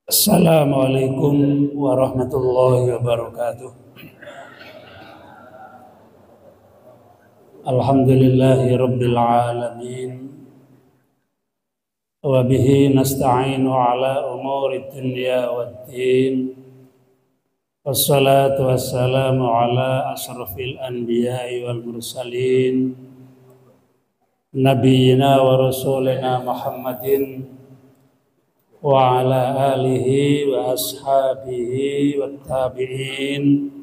Assalamualaikum warahmatullahi wabarakatuh. Alhamdulillahi rabbil alamin. Wa bihi nasta'inu ala umuri dunya waddin. Wassalatu wassalamu ala asrafil anbiya'i wal mursalin. Nabiyyina wa rasulina Muhammadin wa ala alihi wa ashabihi wa tabi'in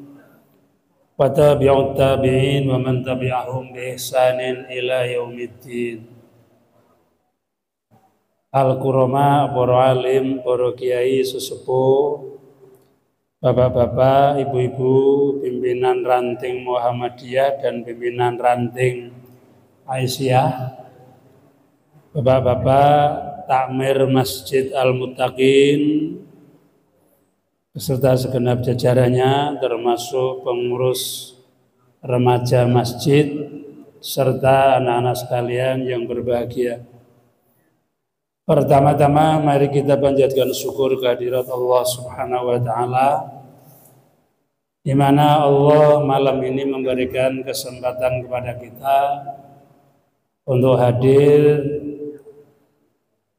wa tabi'ut tabi'in wa man tabi'ahum bi ihsanin ila yaumiddin. Al-kurama, para alim, para kiai sesepuh, bapak-bapak, ibu-ibu, pimpinan ranting Muhammadiyah dan pimpinan ranting Aisyah, bapak-bapak takmir Masjid Al-Muttaqin beserta segenap jajarannya, termasuk pengurus remaja masjid serta anak-anak sekalian yang berbahagia. Pertama-tama mari kita panjatkan syukur kehadirat Allah Subhanahu wa taala, di mana Allah malam ini memberikan kesempatan kepada kita untuk hadir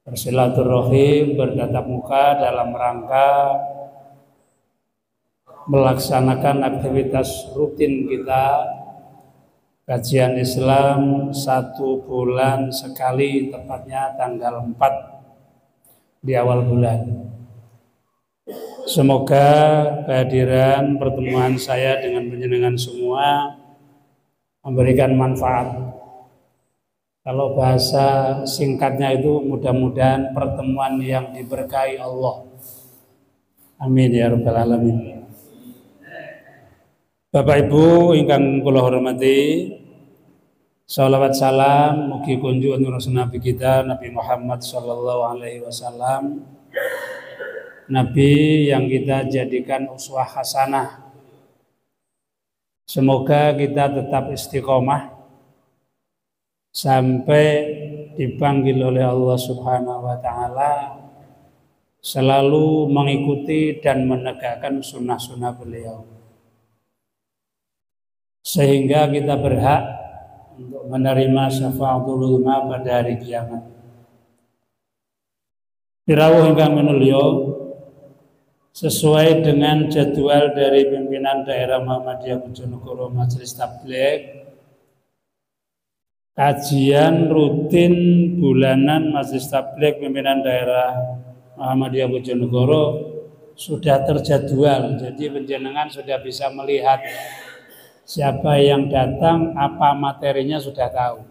bersilaturahim, bertatap muka dalam rangka melaksanakan aktivitas rutin kita, kajian Islam 1 bulan sekali, tepatnya tanggal 4 di awal bulan. Semoga kehadiran pertemuan saya dengan panjenengan semua memberikan manfaat. Kalau bahasa singkatnya itu mudah-mudahan pertemuan yang diberkahi Allah. Amin ya rabbal alamin. Bapak Ibu ingkang kula hormati, shalawat salam mugi kunjuk nurus Nabi kita Nabi Muhammad sallallahu alaihi wasallam. Nabi yang kita jadikan uswah hasanah. Semoga kita tetap istiqomah sampai dipanggil oleh Allah Subhanahu wa taala selalu mengikuti dan menegakkan sunnah-sunnah beliau, sehingga kita berhak untuk menerima syafaatul uzma pada hari kiamat. Dirawuh ingkang minulya, sesuai dengan jadwal dari pimpinan daerah Muhammadiyah Bojonegoro Majelis Tabligh, kajian rutin bulanan Majelis Tabligh pimpinan daerah Muhammadiyah Bojonegoro sudah terjadwal. Jadi panjenengan sudah bisa melihat siapa yang datang, apa materinya sudah tahu.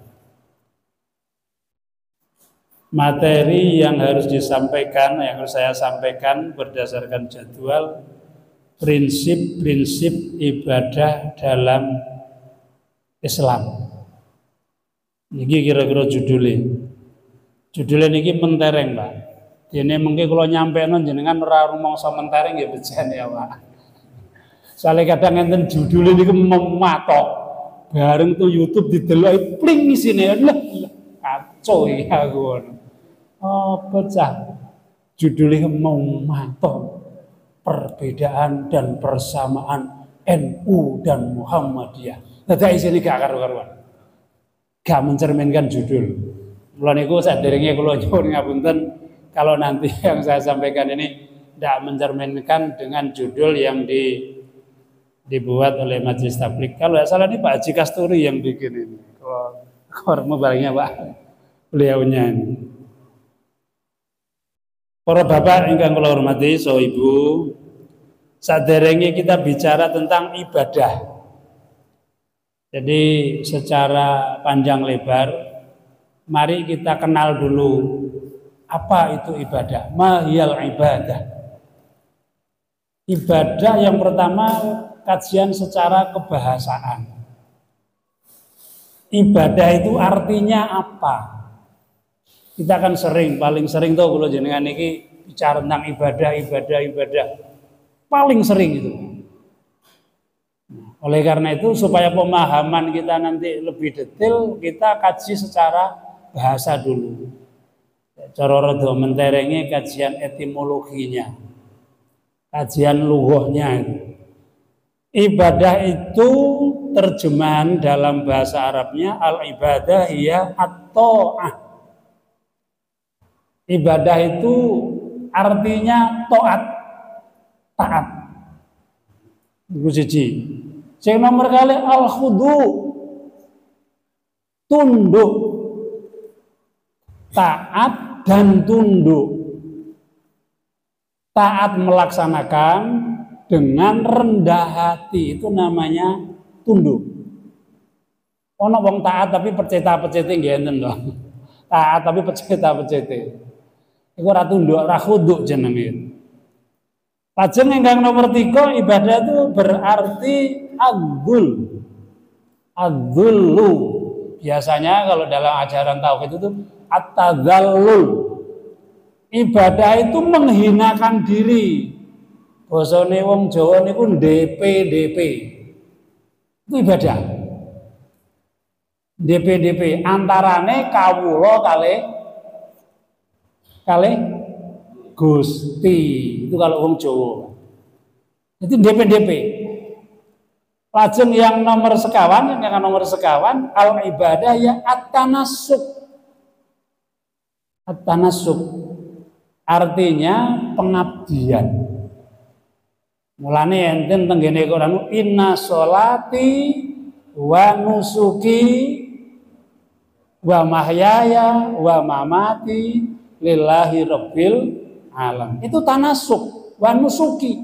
Materi yang harus disampaikan, yang harus saya sampaikan berdasarkan jadwal, prinsip-prinsip ibadah dalam Islam. Niki kira-kira judulnya niki mentereng, Pak. Dene mengke kula nyampeno jenengan ora rumangsa mentereng ya bejan ya, Pak. Soalnya kadang enten judulnya niki mematok. Bareng tuh YouTube didelok pling isine lah kacau ya ngono. Apa cah? Judulnya mematok. Perbedaan dan persamaan NU dan Muhammadiyah. Dadi isine gak karu-karuan. Gak mencerminkan judul. Mula niku saderenge kula nyuwun ngapunten kalau nanti yang saya sampaikan ini tidak mencerminkan dengan judul yang dibuat oleh Majelis Tabligh. Kalau tidak salah ini Pak Haji Kasturi yang bikin ini. Kalau mobilnya Pak beliaunya ini. Para bapak ingkang kula hormati, so ibu, saderenge kita bicara tentang ibadah. Jadi secara panjang lebar, mari kita kenal dulu apa itu ibadah. Mahiyal ibadah. Ibadah yang pertama kajian secara kebahasaan. Ibadah itu artinya apa? Kita kan paling sering tuh kalau jenengan ini bicara tentang ibadah. Paling sering itu. Oleh karena itu supaya pemahaman kita nanti lebih detail, kita kaji secara bahasa dulu. Cara rada menterengi kajian etimologinya. kajian lughahnya itu. Ibadah itu terjemahan dalam bahasa Arabnya al-ibadah hiya at-ta'ah. Ibadah itu artinya taat. Taat. Iku siji. Sing nomor kali al-khudu. Tunduk. Taat dan tunduk. Taat melaksanakan dengan rendah hati, itu namanya tunduk. Ono wong taat tapi peceta-pecete nggih enten lho. Taat tapi peceta-pecete. Iku ora tunduk, ora khuduk jenenge. Lajeng ingkang nomor 3, ibadah itu berarti adzul. Adzullu. Biasanya kalau dalam ajaran tauhid itu at-tadzallul. Ibadah itu menghinakan diri. Bosone wong Jawa niku DP. Itu ibadah. DP antarane kawula kali Gusti. Itu kalau wong Jawa. Itu DP. Lajeng yang nomor sekawan al ibadah ya at-tanassuk. At-tanassuk artinya pengabdian. Mulane enten tenggene Quran inna sholati wa nusuki wa mahyaya wa mamati lillahi rabbil alam. Itu tanasuk wa nusuki.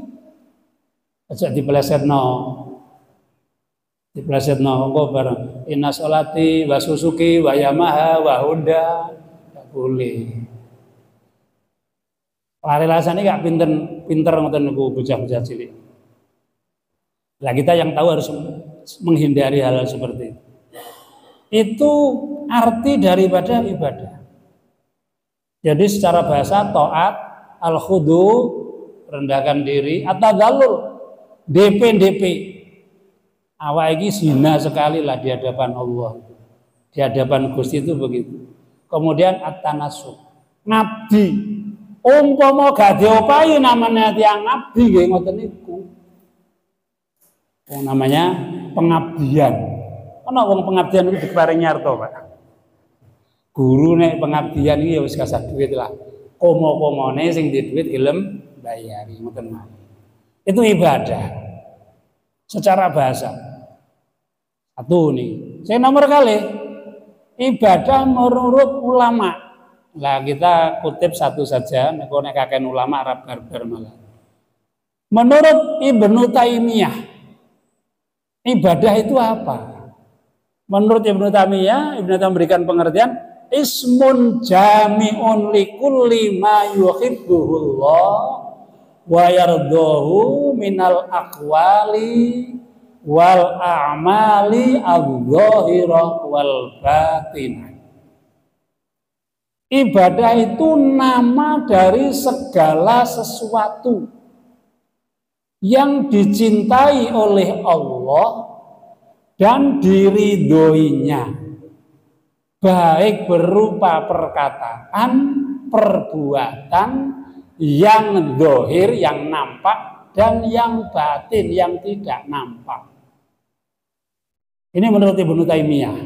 Aja dipelesetno engko bareng inna sholati wa susuki wa yamaha wa honda enggak boleh. Lari-lasane gak pinter ngoten niku bocah-bocah cilik. Lah kita yang tahu harus menghindari hal seperti itu. Itu arti daripada ibadah. Jadi secara bahasa taat, al-khudu, rendahkan diri, at-tadzallul, DP. Awak iki zina sekali lah di hadapan Allah. Di hadapan Gusti itu begitu. Kemudian at-tanassuk, ngabdi. Umpama gak diopahi namanya tiyang ngabdi nggih ngoten niku. Namanya pengabdian. Ana wong pengabdian itu diparingi arta, Pak. Guru nek pengabdian iki ya wis kasah duit lah. Komo-komone sing di duit gelem bayari ngoten mawon. Itu ibadah. Secara bahasa. Satu nih. Saya nomor kali ibadah menurut ulama. Lah kita kutip satu saja, nek kakek ulama Arab barbar malah. Menurut Ibnu Taimiyah, ibadah itu apa? Menurut Ibnu Taimiyah memberikan pengertian ismun jami'un likulli ma yuhibbuhullah wa yardahu minal aqwali wal a'mali adh-dhahirah wal batinah. Ibadah itu nama dari segala sesuatu yang dicintai oleh Allah dan diridhoinya, baik berupa perkataan, perbuatan yang zahir, yang nampak, dan yang batin, yang tidak nampak. Ini menurut Ibnu Taimiyah.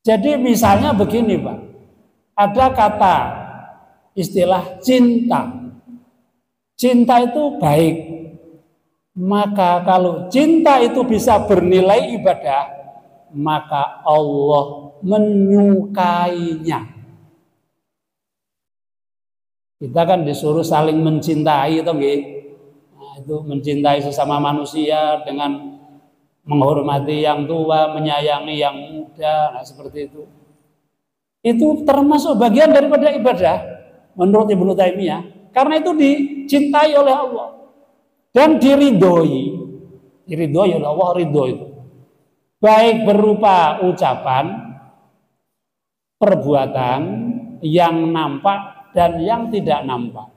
Jadi misalnya begini, Pak. Ada kata istilah cinta. Cinta itu baik. Maka kalau cinta itu bisa bernilai ibadah, maka Allah menyukainya. Kita kan disuruh saling mencintai, toh nggih. Nah, itu mencintai sesama manusia dengan menghormati yang tua, menyayangi yang muda, nah seperti itu. Itu termasuk bagian daripada ibadah menurut Ibnu Taimiyah, karena itu dicintai oleh Allah dan diridhoi oleh Allah. Ridho itu baik berupa ucapan, perbuatan yang nampak dan yang tidak nampak.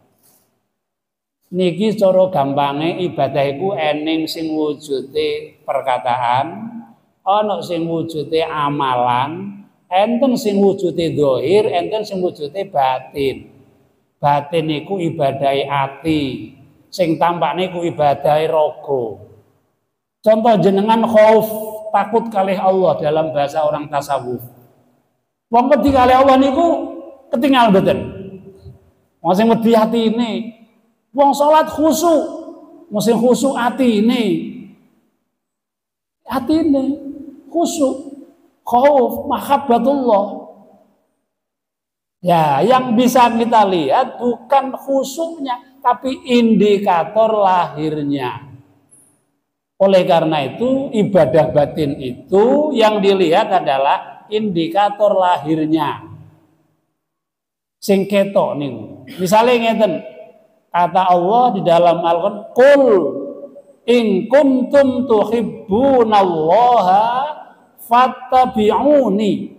Niki cara gampange ibadah iku ening sing wujude perkataan, ana sing wujude amalan, enten sing wujude zahir, enten sing wujude batin. Batin iku ibadahe ati, sing tampakne ku ibadahe raga. Contoh jenengan khauf, takut kalih Allah dalam bahasa orang tasawuf. Wong wedi kalih Allah niku ketinggal mboten. Wong sing wedi atine, wong salat khusyuk, wong sing khusyuk atine khusyuk, khauf, mahabbatullah. Ya, yang bisa kita lihat bukan khusyuknya, tapi indikator lahirnya. Oleh karena itu, ibadah batin itu yang dilihat adalah indikator lahirnya. Sing ketok niku. Misale ngeten, kata Allah di dalam Al-Qur'an, "Qul in kuntum tuhibbunallaha fattabi'uni."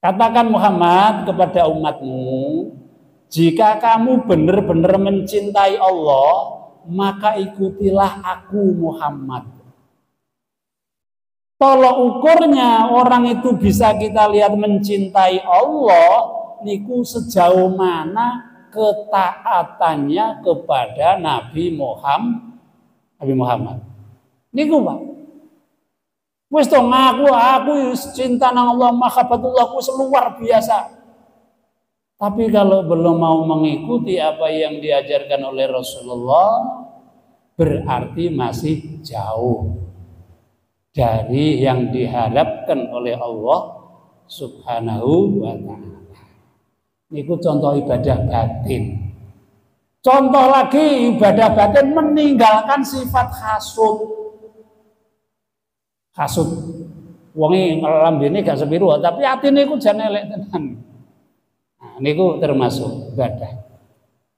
Katakan Muhammad kepada umatmu, jika kamu benar-benar mencintai Allah, maka ikutilah aku Muhammad. Tolok ukurnya orang itu bisa kita lihat mencintai Allah, niku sejauh mana ketaatannya kepada Nabi Muhammad. Niku Pak. Wis to ngaku aku cinta nang Allah, mahabbatullah ku luar biasa. Tapi kalau belum mau mengikuti apa yang diajarkan oleh Rasulullah, berarti masih jauh dari yang diharapkan oleh Allah Subhanahu wa ta'ala. Niku contoh ibadah batin. Contoh lagi ibadah batin meninggalkan sifat hasud. Hasud, wonge lambene gak sepiru, tapi atine iku jan elek tenan. Nah, niku termasuk ibadah.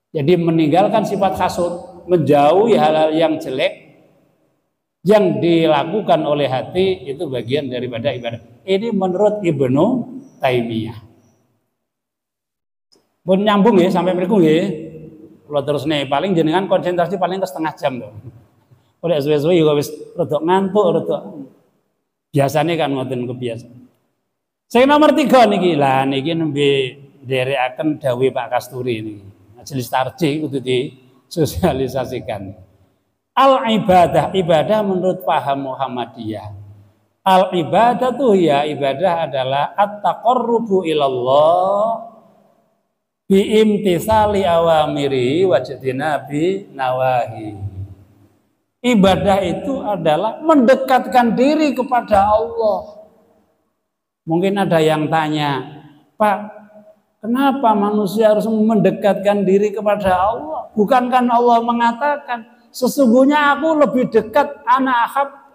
Jadi meninggalkan sifat hasud, menjauhi hal-hal yang jelek yang dilakukan oleh hati, itu bagian daripada ibadah. Ini menurut Ibnu Taimiyah. Pun nyambung ya sampai mriku nggih. Kula terusne paling jenengan konsentrasi paling ke setengah jam to. Oleh suwe-suwe ya wis rada ngantuk, rada biasanya kan ngoten kebiasaan. Saya nomor 3 niki lah niki nembe nderekaken dawuh Pak Kasturi niki. Majelis tarjih kudu disosialisasikan. Ibadah menurut paham Muhammadiyah. Al ibadatu ya ibadah adalah at-taqarrubu ilallah bi imtisali awamiri wa jtinabi nawahi. Ibadah itu adalah mendekatkan diri kepada Allah. Mungkin ada yang tanya, Pak, kenapa manusia harus mendekatkan diri kepada Allah? Bukankah Allah mengatakan, sesungguhnya aku lebih dekat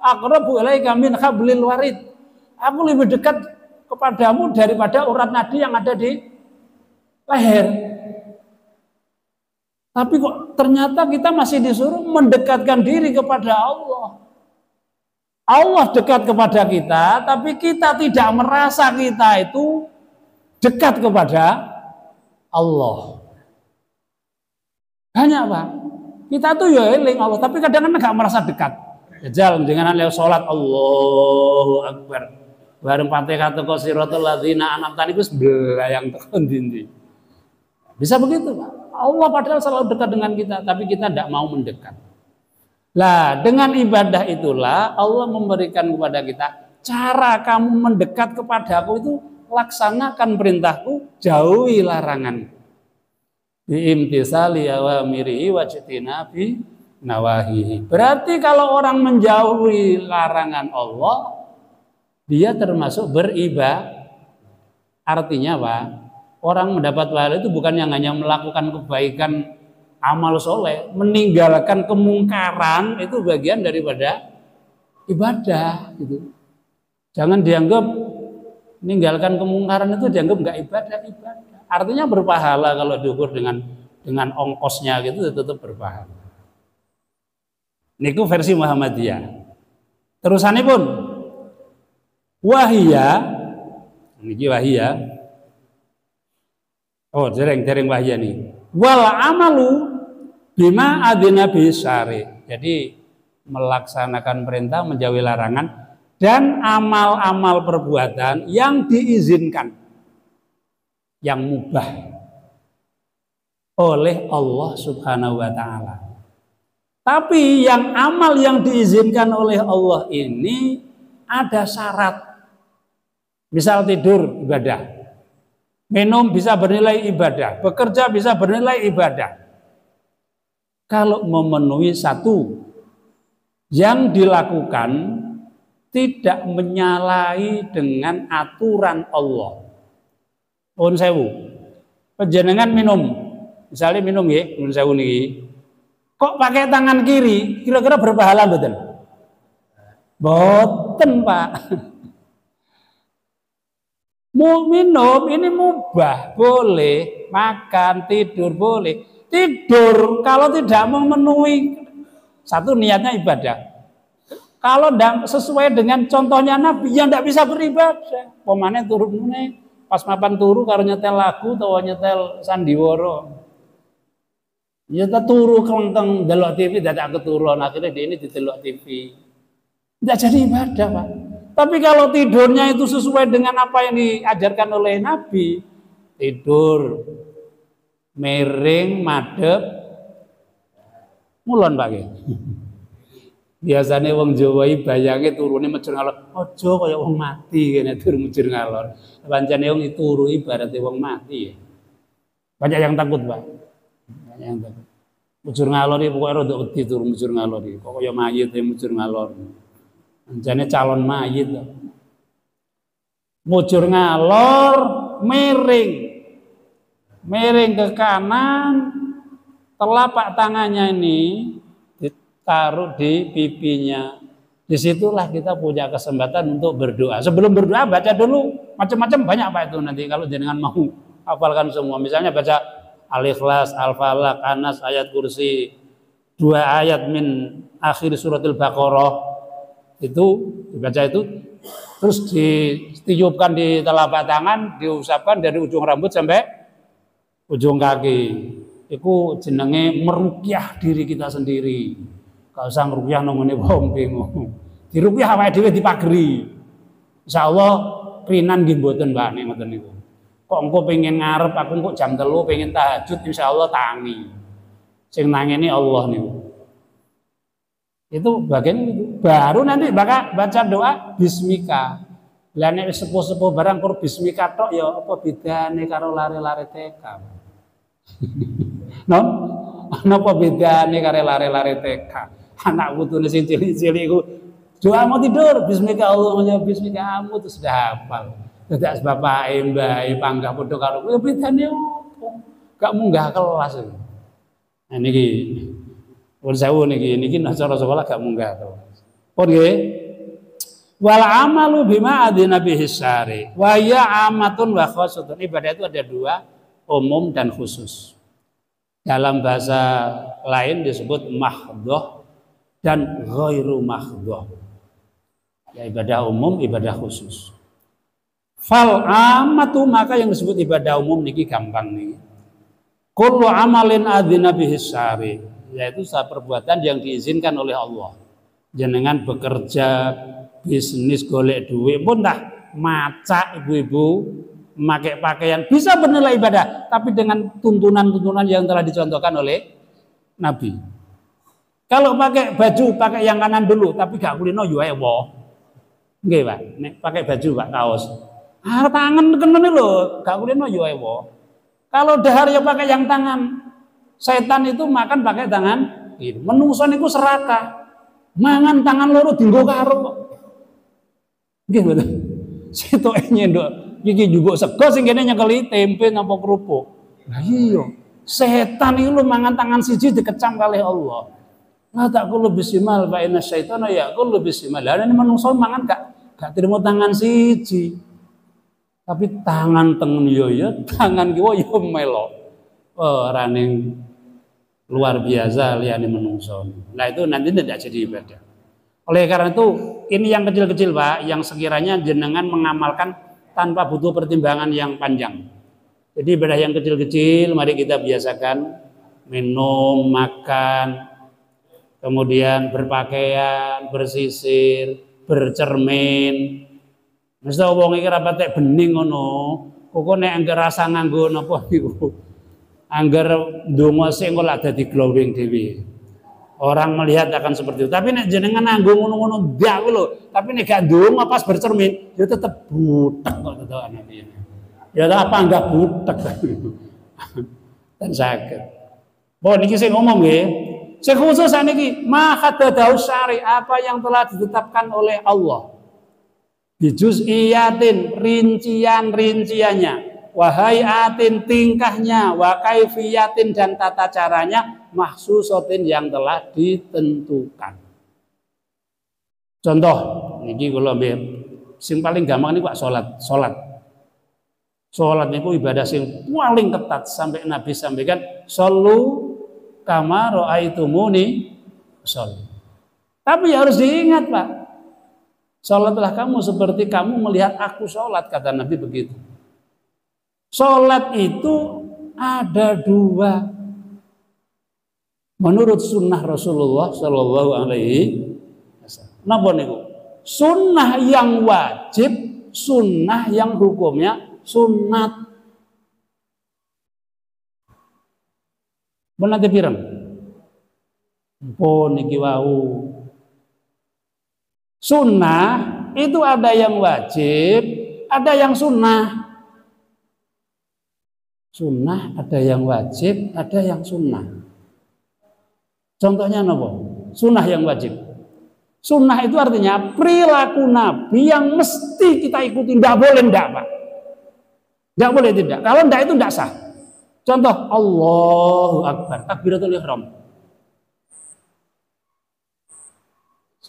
aqrabu ilaika min hablil warid. Aku lebih dekat kepadamu daripada urat nadi yang ada di leher. Tapi kok ternyata kita masih disuruh mendekatkan diri kepada Allah. Allah dekat kepada kita, tapi kita tidak merasa kita itu dekat kepada Allah. Hanya Pak, kita tuh ya eling Allah, tapi kadang-kadang nggak merasa dekat. Jajal jangan lewat sholat Allahu Akbar. Bareng Fatihah teko siratal ladzina an'amta niku belayang tekan dindi. Bisa begitu Pak. Allah padahal selalu dekat dengan kita, tapi kita tidak mau mendekat. Lah, dengan ibadah itulah Allah memberikan kepada kita cara kamu mendekat kepadaku itu laksanakan perintahku, jauhi laranganku. Bi imtisali awamirihi wa jtinabi nawahihi. Berarti kalau orang menjauhi larangan Allah, dia termasuk beribadah. Artinya Pak, orang mendapat pahala itu bukan yang hanya melakukan kebaikan amal soleh, meninggalkan kemungkaran itu bagian daripada ibadah gitu. Jangan dianggap meninggalkan kemungkaran itu dianggap nggak ibadah. Artinya berpahala kalau diukur dengan ongkosnya gitu tetap berpahala. Niku versi Muhammadiyah. Terusannya pun wahia, niki wahia. Oh, dereng wahya nih. Wal amalu bima adina bisari. Jadi melaksanakan perintah, menjauhi larangan, dan amal-amal perbuatan yang diizinkan, yang mubah. oleh Allah Subhanahu wa taala. Tapi yang amal yang diizinkan oleh Allah ini ada syarat. Misal tidur ibadah, minum bisa bernilai ibadah, bekerja bisa bernilai ibadah. Kalau memenuhi satu yang dilakukan tidak menyalahi dengan aturan Allah. Pun sewu, panjenengan minum, misalnya minum ya, pun sewu niki. Kok pakai tangan kiri? Kira-kira berpahala betul? Boten Pak. Mau minum ini mubah, boleh. Makan, tidur boleh. Tidur kalau tidak memenuhi satu niatnya ibadah. Kalau sesuai dengan contohnya Nabi yang tidak bisa beribadah, pemane turunnya pas mapan turu karo nyetel lagu atau nyetel sandiwara. Ya tak turu kelenteng delok TV dadak keturun, akhirnya dia ini didelok TV. Tidak jadi ibadah, Pak. Tapi kalau tidurnya itu sesuai dengan apa yang diajarkan oleh Nabi, tidur miring, madhep, mulon Pak. Biasanya wong Jawa bayange turune mujur ngalor, aja kaya wong mati kene turu mujur ngalor. Pancene wong turu ibarate wong mati. Banyak yang takut, Pak. Banyak yang takut. Mujur ngalor iki pokoke rada wedi turu mujur ngalor iki. Kok kaya mayit mujur ngalor. Pancene calon mayit. Mujur ngalor miring. Miring ke kanan, telapak tangannya ini taruh di pipinya. Disitulah kita punya kesempatan untuk berdoa. Sebelum berdoa baca dulu macam-macam banyak Pak itu nanti kalau jenengan mau hafalkan semua. Misalnya baca Al-Ikhlas, Al-Falaq, Anas, ayat kursi, 2 ayat min akhir suratul Baqarah itu dibaca itu, terus ditiupkan di telapak tangan, diusapkan dari ujung rambut sampai ujung kaki. Itu jenenge meruqyah diri kita sendiri. Gak usah ngeruqyah nongone wong bingung. Diruqyah awake dhewe dipageri. Insyaallah krinan nggih mboten Mbak nek ngoten niku. Kok engko pengen ngarep aku kok jam 3 pengen tahajud insyaallah tangi. Sing nangeni Allah niku. Itu bagian itu. Baru nanti baca doa bismika. Lah nek sepuh-sepuh barang kur bismika tok ya apa bedane karo lare-lare TK. No? Napa bedane karo lare-lare TK? Anak putune sing cilik-cilik iku doa mau tidur bismika Allahumma bismika amu terus sudah hafal. Dadak bapake mbae panggah padha karo kowe bedane opo? Gak munggah kelas. Nah niki pun sewu niki cara sekolah gak munggah kelas. Pun nggih. Wal amalu bima adina bihi syari. Wa ya amatun wa khassatun. Ibadah itu ada 2, umum dan khusus. Dalam bahasa lain disebut mahdhah dan ghairu mahdhah. Ya, ibadah umum, ibadah khusus. Fal amatu maka yang disebut ibadah umum niki gampang nih. Kullu amalin adzina bihi syari, yaitu perbuatan yang diizinkan oleh Allah. Jenengan bekerja, bisnis, golek duit pun dah macak ibu-ibu, memakai pakaian bisa bernilai ibadah, tapi dengan tuntunan-tuntunan yang telah dicontohkan oleh Nabi. Kalau pakai baju, pakai yang kanan dulu, tapi gak kulino yo ae wo. Nggih, Pak. Nek pakai baju, Pak, kaos. Tangan kenene lho, gak kulino yo ae wo. Kalau dahar ya pakai yang tangan. Setan itu makan pakai tangan kiri. Menungso niku serakah. Mangan tangan loro dienggo karo kok. Nggih, betul. Sitoke nyendok iki juga sego sing kene nyekeli tempe napa kerupuk. Lah iya, setan iki lho mangan tangan siji dikecam kalih Allah. Lah tak kulo bismillah fa inna syaitana yaqulu bismillah. Lah ini menungso mangan gak terima tangan siji. Tapi tangan tengen yo ya, tangan kiwa yo melo. Ora ning luar biasa liyane menungso. Nah itu nanti tidak jadi ibadah. Oleh karena itu ini yang kecil-kecil Pak, yang sekiranya jenengan mengamalkan tanpa butuh pertimbangan yang panjang. Jadi ibadah yang kecil-kecil mari kita biasakan minum, makan, kemudian berpakaian, bersisir, bercermin. Mesti wong iki ra patek bening ngono. Kok nek anggere rasa nganggo napa niku. Angger donga sing kok ada di glowing dewi. Orang melihat akan seperti itu. Tapi nek jenengan nganggo ngono-ngono ndak lho. Tapi nek gak ndonga pas bercermin, ya tetep butek kok tetok Nabi. Ya apa enggak butek. Dan sakit. Bon niki sing ngomong nggih. Sing khusus saniki ma haddadahu syari, apa yang telah ditetapkan oleh Allah. Bi juz'iyatin, rincian-rinciannya. Wahayatin, tingkahnya, wa kaifiyatin, dan tata caranya, mahsusatin, yang telah ditentukan. Contoh niki kula nggih sing paling gampang niku salat. Salat niku ibadah sing paling ketat sampai Nabi sampaikan sallu kama ra'aitumuni sholli. Tapi harus diingat, Pak. Salatlah kamu seperti kamu melihat aku salat, kata Nabi begitu. Sholat itu ada dua menurut sunnah Rasulullah Shallallahu Alaihi Wasallam. Napa niku? Sunnah yang wajib, sunnah yang hukumnya sunat. Menate pirang? Pun niki wau. Sunnah itu ada yang wajib, ada yang sunnah. Sunnah ada yang wajib, ada yang sunnah. Contohnya apa? Sunnah yang wajib. Sunnah itu artinya perilaku Nabi yang mesti kita ikuti. Tidak boleh tidak, Pak. Tidak boleh tidak. Kalau tidak itu tidak sah. Contoh Allahu Akbar, takbiratul ihram.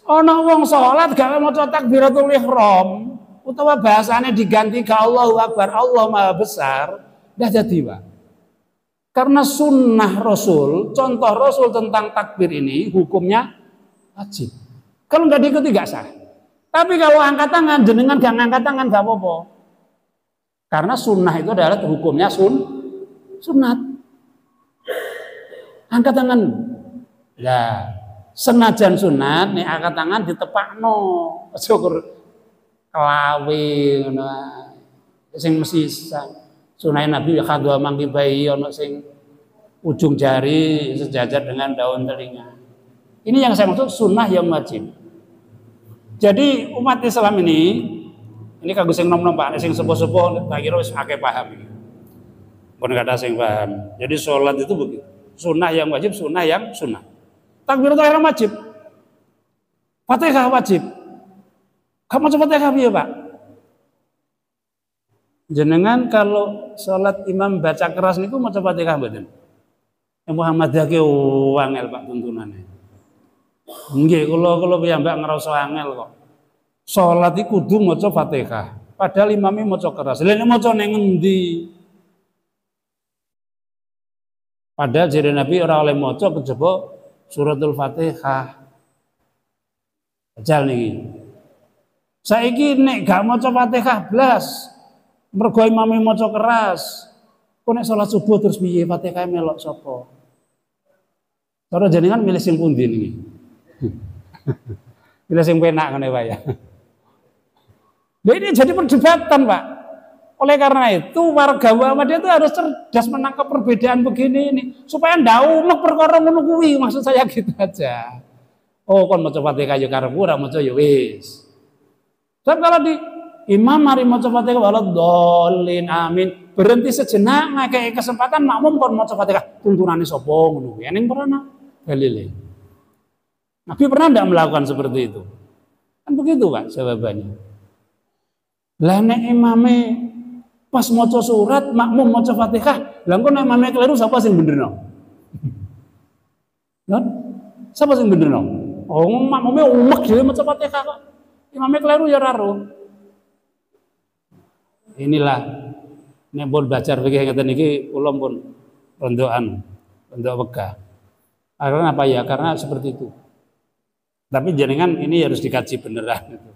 Ana wong salat gak maca takbiratul ihram, utawa bahasane diganti ke Allahu Akbar, Allah Maha Besar. Dah jadi, Pak. Karena sunnah Rasul, contoh Rasul tentang takbir ini hukumnya wajib. Kalau nggak diikuti nggak sah. Tapi kalau angkat tangan, jenengan gak angkat tangan nggak apa-apa. Karena sunnah itu adalah hukumnya sunat. Angkat tangan. Ya, senajan sunat, nih angkat tangan ditepakno. Syukur kelawe ngono. Sing mesti sunai Nabi ya kadua mangki bayi ono sing ujung jari sejajar dengan daun telinga. Ini yang saya maksud sunnah yang wajib. Jadi umat Islam ini kanggo sing nom-nom Pak, sing sepuh-sepuh tak kira wis akeh paham iki. Pun kata sing paham. Jadi sholat itu begitu. Sunnah yang wajib, sunnah yang sunnah. Takbiratul ihram wajib. Fatihah wajib. Kamu coba Fatihah piye, Pak? Jenengan kalau sholat imam baca keras niku maca Fatihah mboten? Yang Muhammadiyah ki angel Pak tuntunane. Nggih, kula piyambak ngrasa angel kok. Sholat iku kudu maca Fatihah. Padahal imame maca keras. Lha nek maca ning endi? Padahal jere Nabi ora oleh maca kejaba suratul Fatihah. Jal niki. Saiki nek gak maca Fatihah blas mergo imame maca keras. Kok nek salat subuh terus piye Fatihah melok sapa? Cara jenengan milih sing pundi niki? Milih sing penak ngene wae ya. Nah, ini jadi perdebatan, Pak. Oleh karena itu warga Muhammadiyah itu harus cerdas menangkap perbedaan begini ini supaya ndak unek perkara ngono kuwi, maksud saya gitu aja. Oh, kon maca Fatihah ya karepmu ora maca ya wis. Dan kalau di imam mari maca Fatihah waladhdallin amin, berhenti sejenak ngakei kesempatan makmum kon maca Fatihah, tuntunane sapa ngono kuwi. Ning pernah dalile. Nabi pernah enggak melakukan seperti itu? Kan begitu, Pak, jawabannya. Lah nek imame pas maca surat makmum maca Fatihah, lha engko nek imame keliru sapa sing benerno? Kan? Sapa sing benerno? Oh, makmume umek dhewe maca Fatihah kok. Imame keliru ya ora ro. Inilah nek pun belajar begini ngeten iki kula pun rondo wegah. Karena apa ya? Karena seperti itu. Tapi jenengan ini harus dikaji beneran itu.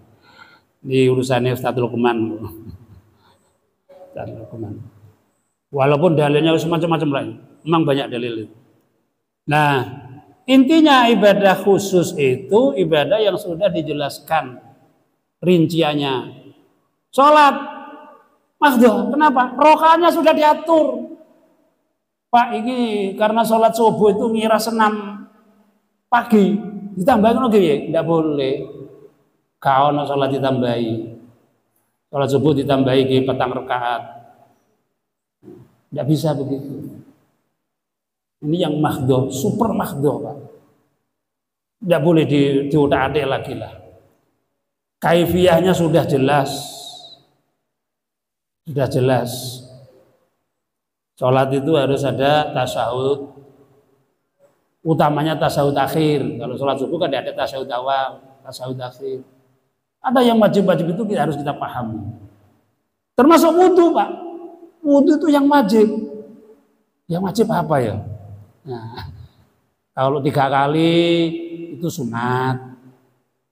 Di urusannya Ustadz Lukman. Walaupun dalilnya macam-macam lain, memang banyak dalil itu. Nah, intinya ibadah khusus itu ibadah yang sudah dijelaskan rinciannya. Sholat, maksudnya kenapa? Rokaatnya sudah diatur. Pak, ini karena sholat subuh itu ngira senam pagi, ditambahin lagi ya? Tidak boleh. Kau no sholat ditambahi, sholat subuh ditambahi ke petang rakaat. Tidak bisa begitu. Ini yang mahdoh, super mahdoh, Pak. Tidak boleh diutak-atik lagi lah. Kaifiyahnya sudah jelas. Sudah jelas. Sholat itu harus ada tasyahud. Utamanya tasyahud akhir. Kalau sholat subuh kan ada tasyahud awal, tasyahud akhir. Ada yang wajib-wajib itu harus kita pahami. Termasuk wudhu, Pak. Wudhu itu yang wajib. Yang wajib apa ya? Nah, kalau 3 kali itu sunat.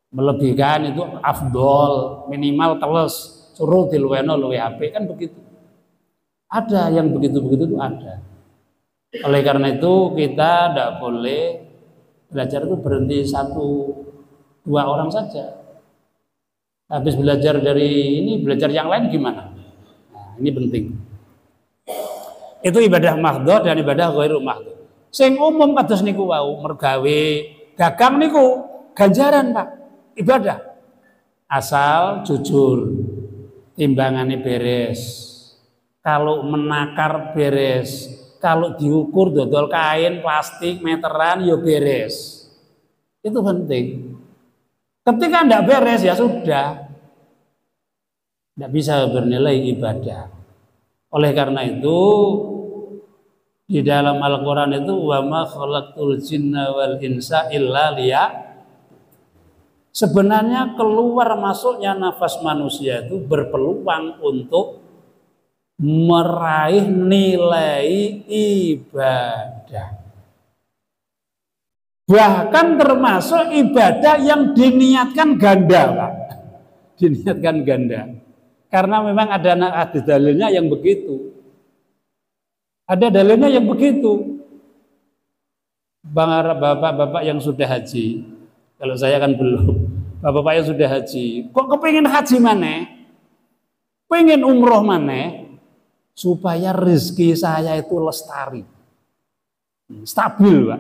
Melebihkan itu afdol, minimal teles, suruh diluweno luwe HP, kan begitu. Ada yang begitu-begitu itu ada. Oleh karena itu kita tidak boleh belajar itu berhenti 1-2 orang saja. Habis belajar dari ini, belajar yang lain gimana? Nah, ini penting. Itu ibadah mahdhah dan ibadah ghairu mahdhah. Sing umum kados niku wau, mergawe, dagang niku ganjaran, Pak. Ibadah. Asal jujur, timbangannya beres. Kalau menakar beres, kalau diukur dodol kain, plastik, meteran, ya beres. Itu penting. Ketika tidak beres ya sudah, tidak bisa bernilai ibadah. Oleh karena itu di dalam Al-Quran itu wa ma khalaqtul jinna wal insa illa sebenarnya keluar masuknya nafas manusia itu berpeluang untuk meraih nilai ibadah. Bahkan termasuk ibadah yang diniatkan ganda, Pak. Diniatkan ganda. Karena memang ada dalilnya yang begitu. Ada dalilnya yang begitu. Bapak-bapak yang sudah haji, kalau saya kan belum. Bapak-bapak yang sudah haji, kok kepingin haji mana? Pengen umroh mana? Supaya rezeki saya itu lestari. Stabil, Pak.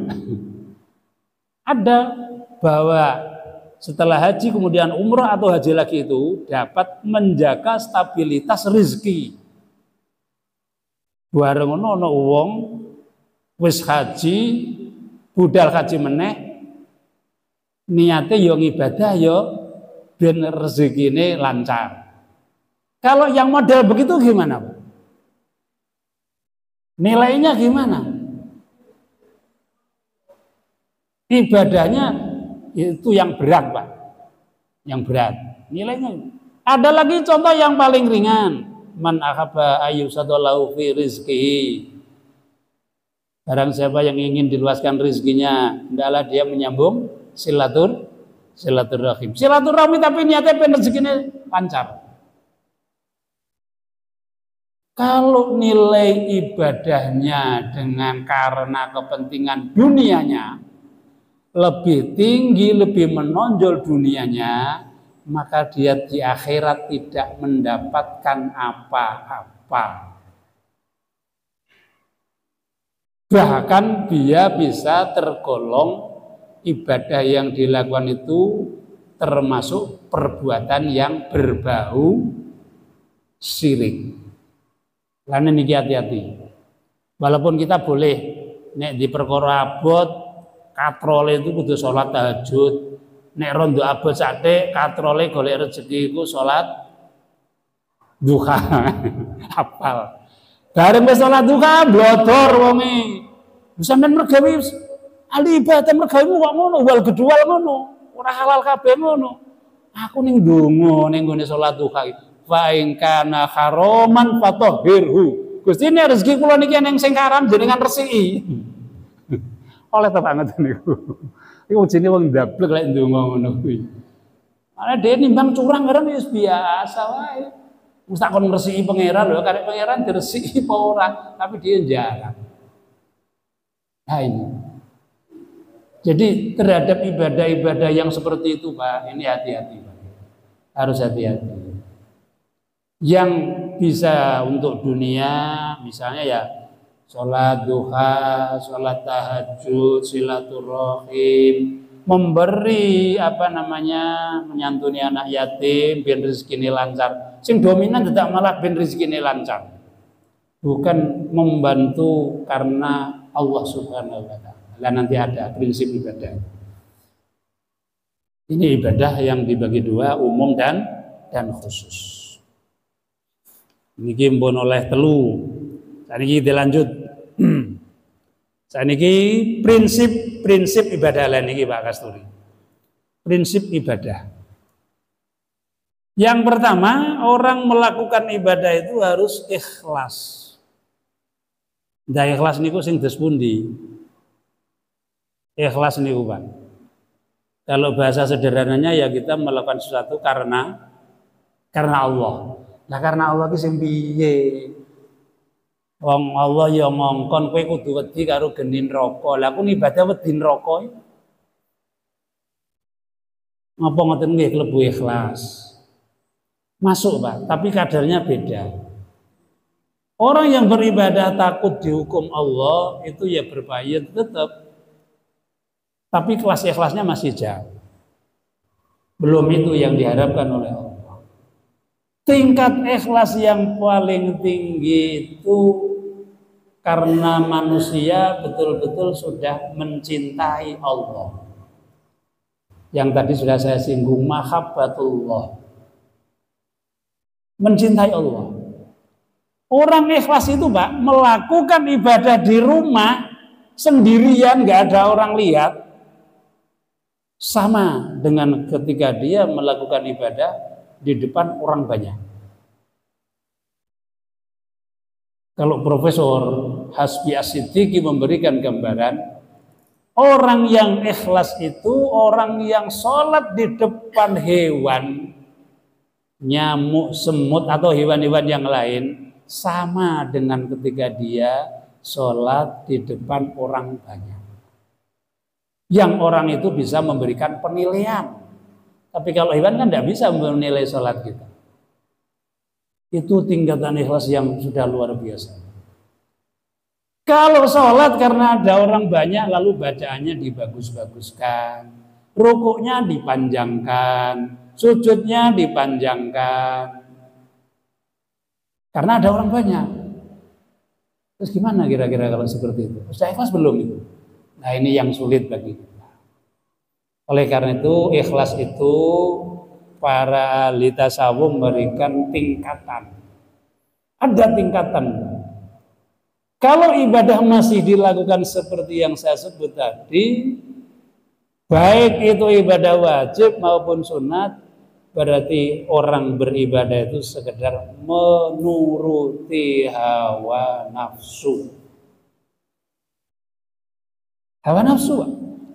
Ada bahwa setelah haji kemudian umroh atau haji lagi itu dapat menjaga stabilitas rezeki. Bareng ono wong wis haji, budal haji meneh, niate yo ibadah yo ben rezekine lancar. Kalau yang model begitu gimana, Pak? Nilainya gimana? Ibadahnya itu yang berat, Pak. Yang berat. Nilainya. Ada lagi contoh yang paling ringan. Man ahabba ayyusadallahu fi rizqihi. Barang siapa yang ingin diluaskan rizkinya, hendaklah dia menyambung silaturahim. Silaturahmi tapi niatnya pengen rezekinya lancar. Kalau nilai ibadahnya dengan karena kepentingan dunianya lebih tinggi, lebih menonjol dunianya, maka dia di akhirat tidak mendapatkan apa-apa. Bahkan dia bisa tergolong ibadah yang dilakukan itu termasuk perbuatan yang berbau syirik. Karena ini hati-hati. Walaupun kita boleh nek di perkara abot katrole itu kudu sholat tahajud. Nek rondo abot sakte katrole golek rezeki iku sholat duha. Hafal. Bareng wis sholat duha blodor wonge. Sampeyan mergawe ahli ibadah mergawe kok ngono, wal gedual ngono. Ora halal kabeh ngono. Aku ning ndonga ning gone sholat duha iki. Fa in kana haraman fatahhirhu. Gusti ini rezeki kula niki ning sing haram jenengan resiki. Oleh ta banget niku. Iku jenenge wong ndablek lek ndonga ngono kuwi. Ana dhewe nimbang curang karen wis biasa wae. Wis tak kon ngresiki pangeran lho, karek pangeran diresiki apa ora, tapi dia jarang. Nah ini. Jadi terhadap ibadah-ibadah yang seperti itu, Pak, ini hati-hati, Pak. Harus hati-hati. Yang bisa untuk dunia, misalnya ya sholat duha, sholat tahajud, silaturahim, memberi menyantuni anak yatim, ben rezekine lancar. Sing dominan tidak malah ben rezekine lancar. Bukan membantu karena Allah Subhanahu wa taala. Nanti ada prinsip ibadah. Ini ibadah yang dibagi dua, umum dan khusus. Niki mbon oleh telu. Saniki dilanjut. Saniki prinsip ibadah lain niki Pak Kasturi. Prinsip ibadah. Yang pertama, orang melakukan ibadah itu harus ikhlas. Nah, ikhlas niku sing des pundi? Ikhlas niku, Pak. Kalau bahasa sederhananya ya kita melakukan sesuatu karena Allah. Nah karena Allah ki sing piye? Wong Allah ya ngongkon kowe kudu wedi karo geni neraka. Lah aku ibadah wedi neraka. Ngapa ngoten nggih klebu ikhlas. Masuk, Pak, tapi kadarnya beda. Orang yang beribadah takut dihukum Allah itu ya berbahaya tetap. Tapi kelas ikhlasnya masih jauh. Belum itu yang diharapkan oleh Allah. Tingkat ikhlas yang paling tinggi itu karena manusia betul-betul sudah mencintai Allah. Yang tadi sudah saya singgung, mahabbatullah. Mencintai Allah. Orang ikhlas itu, Pak, melakukan ibadah di rumah sendirian, nggak ada orang lihat, sama dengan ketika dia melakukan ibadah di depan orang banyak. Kalau Profesor Hasbi As-Siddiqi memberikan gambaran, orang yang ikhlas itu orang yang sholat di depan hewan, nyamuk, semut, atau hewan-hewan yang lain, sama dengan ketika dia sholat di depan orang banyak. Yang orang itu bisa memberikan penilaian. Tapi kalau hewan kan tidak bisa menilai sholat kita. Itu tingkatan ikhlas yang sudah luar biasa. Kalau sholat karena ada orang banyak lalu bacaannya dibagus-baguskan, rukuknya dipanjangkan, sujudnya dipanjangkan, karena ada orang banyak. Terus gimana kira-kira kalau seperti itu? Sudah ikhlas belum itu? Nah ini yang sulit bagi kita. Oleh karena itu ikhlas itu para ahli tasawuf memberikan tingkatan. Ada tingkatan. Kalau ibadah masih dilakukan seperti yang saya sebut tadi, baik itu ibadah wajib maupun sunat, berarti orang beribadah itu sekedar menuruti hawa nafsu. Hawa nafsu.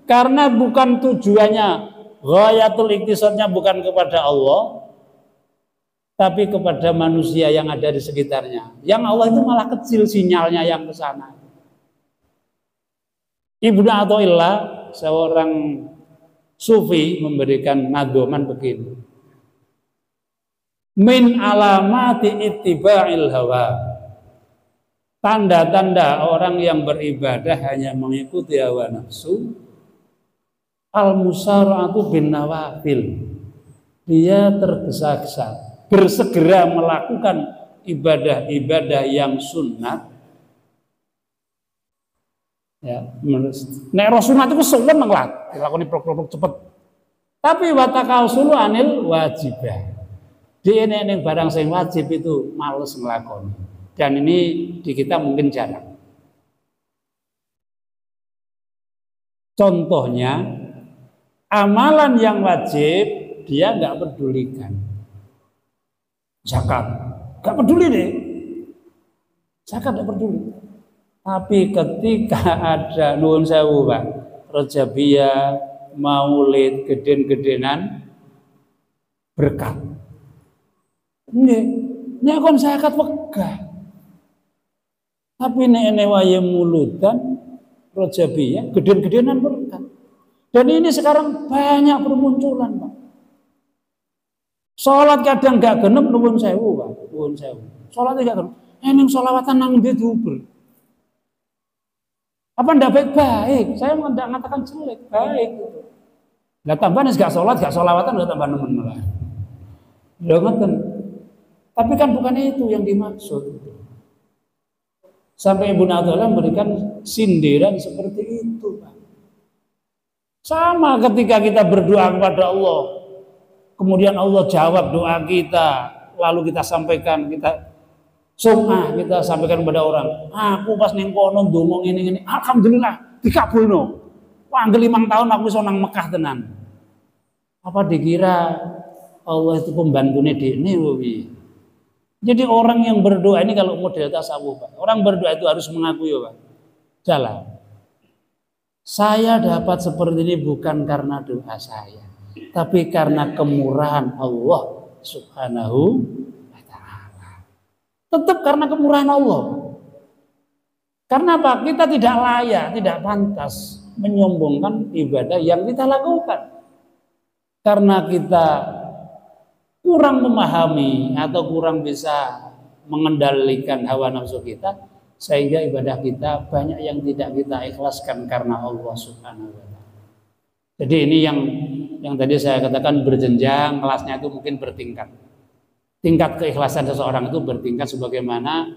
Karena bukan tujuannya, ghayatul iktisadnya bukan kepada Allah, tapi kepada manusia yang ada di sekitarnya. Yang Allah itu malah kecil sinyalnya yang ke sana. Ibnu Athaillah, seorang sufi, memberikan nadoman begini. Min alamati ittiba'il hawa. Tanda-tanda orang yang beribadah hanya mengikuti hawa nafsu, al-musara'atu bin nawafil. Dia tergesa-gesa, bersegera melakukan ibadah-ibadah yang sunat. Ya, nek roh sunat itu seneng lah, dilakoni prok-prok cepet. Tapi watakau sulu anil wajibah. Dia ini barang sing wajib itu males ngelakoni. Dan ini di kita mungkin jarang. Contohnya, amalan yang wajib dia nggak pedulikan. Zakat, nggak peduli deh. Zakat nggak peduli. Tapi ketika ada nuwun sewu, Pak, Rajabiyah, Maulid, geden-gedenan, berkah. Ini kon zakat wegah. Tapi nek wae muludan Rajabiyah geden-gedenan berkah. Dan ini sekarang banyak bermunculan, Pak. Sholat kadang gak genep nuwun sewu, Pak. Nuwun sewu. Sholat gak genep. Eneng sholawatan nang ndi diuber. Apa ndak baik-baik? Saya nggak mengatakan jelek, baik. Lah tambah nih gak sholat, gak sholawatan, gak tambah nemen malah. Lho ngoten. Tapi kan bukan itu yang dimaksud. Sampai Ibnu Athaillah memberikan sindiran seperti itu, Pak. Sama ketika kita berdoa kepada Allah, kemudian Allah jawab doa kita, lalu kita sampaikan, kita sum'ah, kita sampaikan kepada orang, aku pas ning kono ndonga ngene-ngene, alhamdulillah dikabulno. Wah, 5 tahun aku iso nang Mekah tenan. Apa dikira Allah itu pembantune dekne wi? Jadi orang yang berdoa ini kalau model tasawuf, Pak. Orang berdoa itu harus mengakui, Pak. Jalan. Saya dapat seperti ini bukan karena doa saya, tapi karena kemurahan Allah Subhanahu wa taala. Tetap karena kemurahan Allah. Karena apa? Kita tidak layak, tidak pantas menyombongkan ibadah yang kita lakukan. Karena kita kurang memahami atau kurang bisa mengendalikan hawa nafsu kita, sehingga ibadah kita banyak yang tidak kita ikhlaskan karena Allah Subhanahu wa taala. Jadi ini yang tadi saya katakan berjenjang, kelasnya itu mungkin bertingkat. Tingkat keikhlasan seseorang itu bertingkat sebagaimana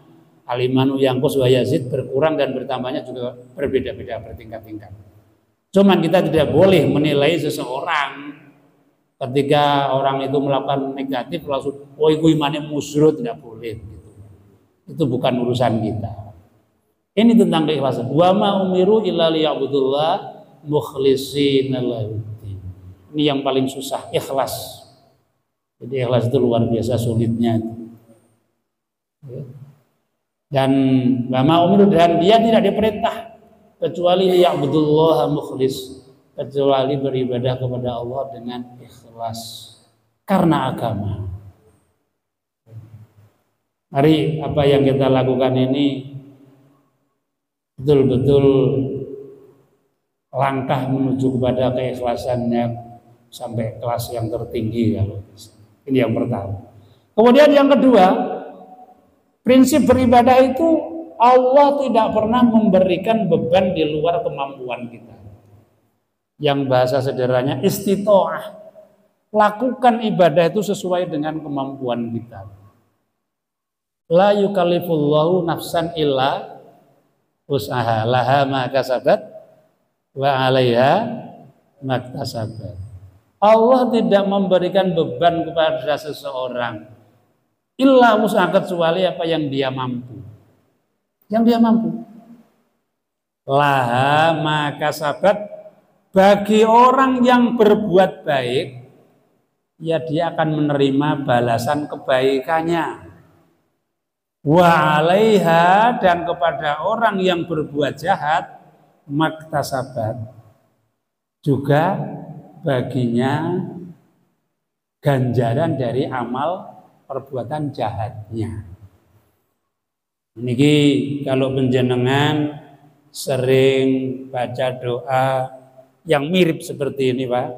al-imanu yanqus wa yazid, berkurang dan bertambahnya juga berbeda-beda, bertingkat-tingkat. Cuman kita tidak boleh menilai seseorang ketika orang itu melakukan negatif langsung oh iku imane musyrud, tidak boleh gitu. Itu bukan urusan kita. Ini tentang keikhlasan. Wa ma umiru illa liya'budullah mukhlishina lahuddin. Ini yang paling susah, ikhlas. Jadi ikhlas itu luar biasa sulitnya. Dan wa ma umiru, dan dia tidak diperintah kecuali liya'budullah mukhlis, kecuali beribadah kepada Allah dengan ikhlas karena agama. Mari apa yang kita lakukan ini betul-betul langkah menuju kepada keikhlasannya sampai kelas yang tertinggi kalau bisa. Ini yang pertama. Kemudian yang kedua, prinsip beribadah itu Allah tidak pernah memberikan beban di luar kemampuan kita. Yang bahasa sederhananya istitoah. Lakukan ibadah itu sesuai dengan kemampuan kita. La yukallifullahu nafsan illa usaha laha ma kasabat wa 'alaiha maktasabat. Allah tidak memberikan beban kepada seseorang illa usaha, kecuali apa yang dia mampu. Yang dia mampu. Laha ma kasabat, bagi orang yang berbuat baik, ya dia akan menerima balasan kebaikannya. Wa 'alaiha, dan kepada orang yang berbuat jahat, maktasabat, juga baginya ganjaran dari amal perbuatan jahatnya. Niki kalau penjenengan sering baca doa yang mirip seperti ini, Pak.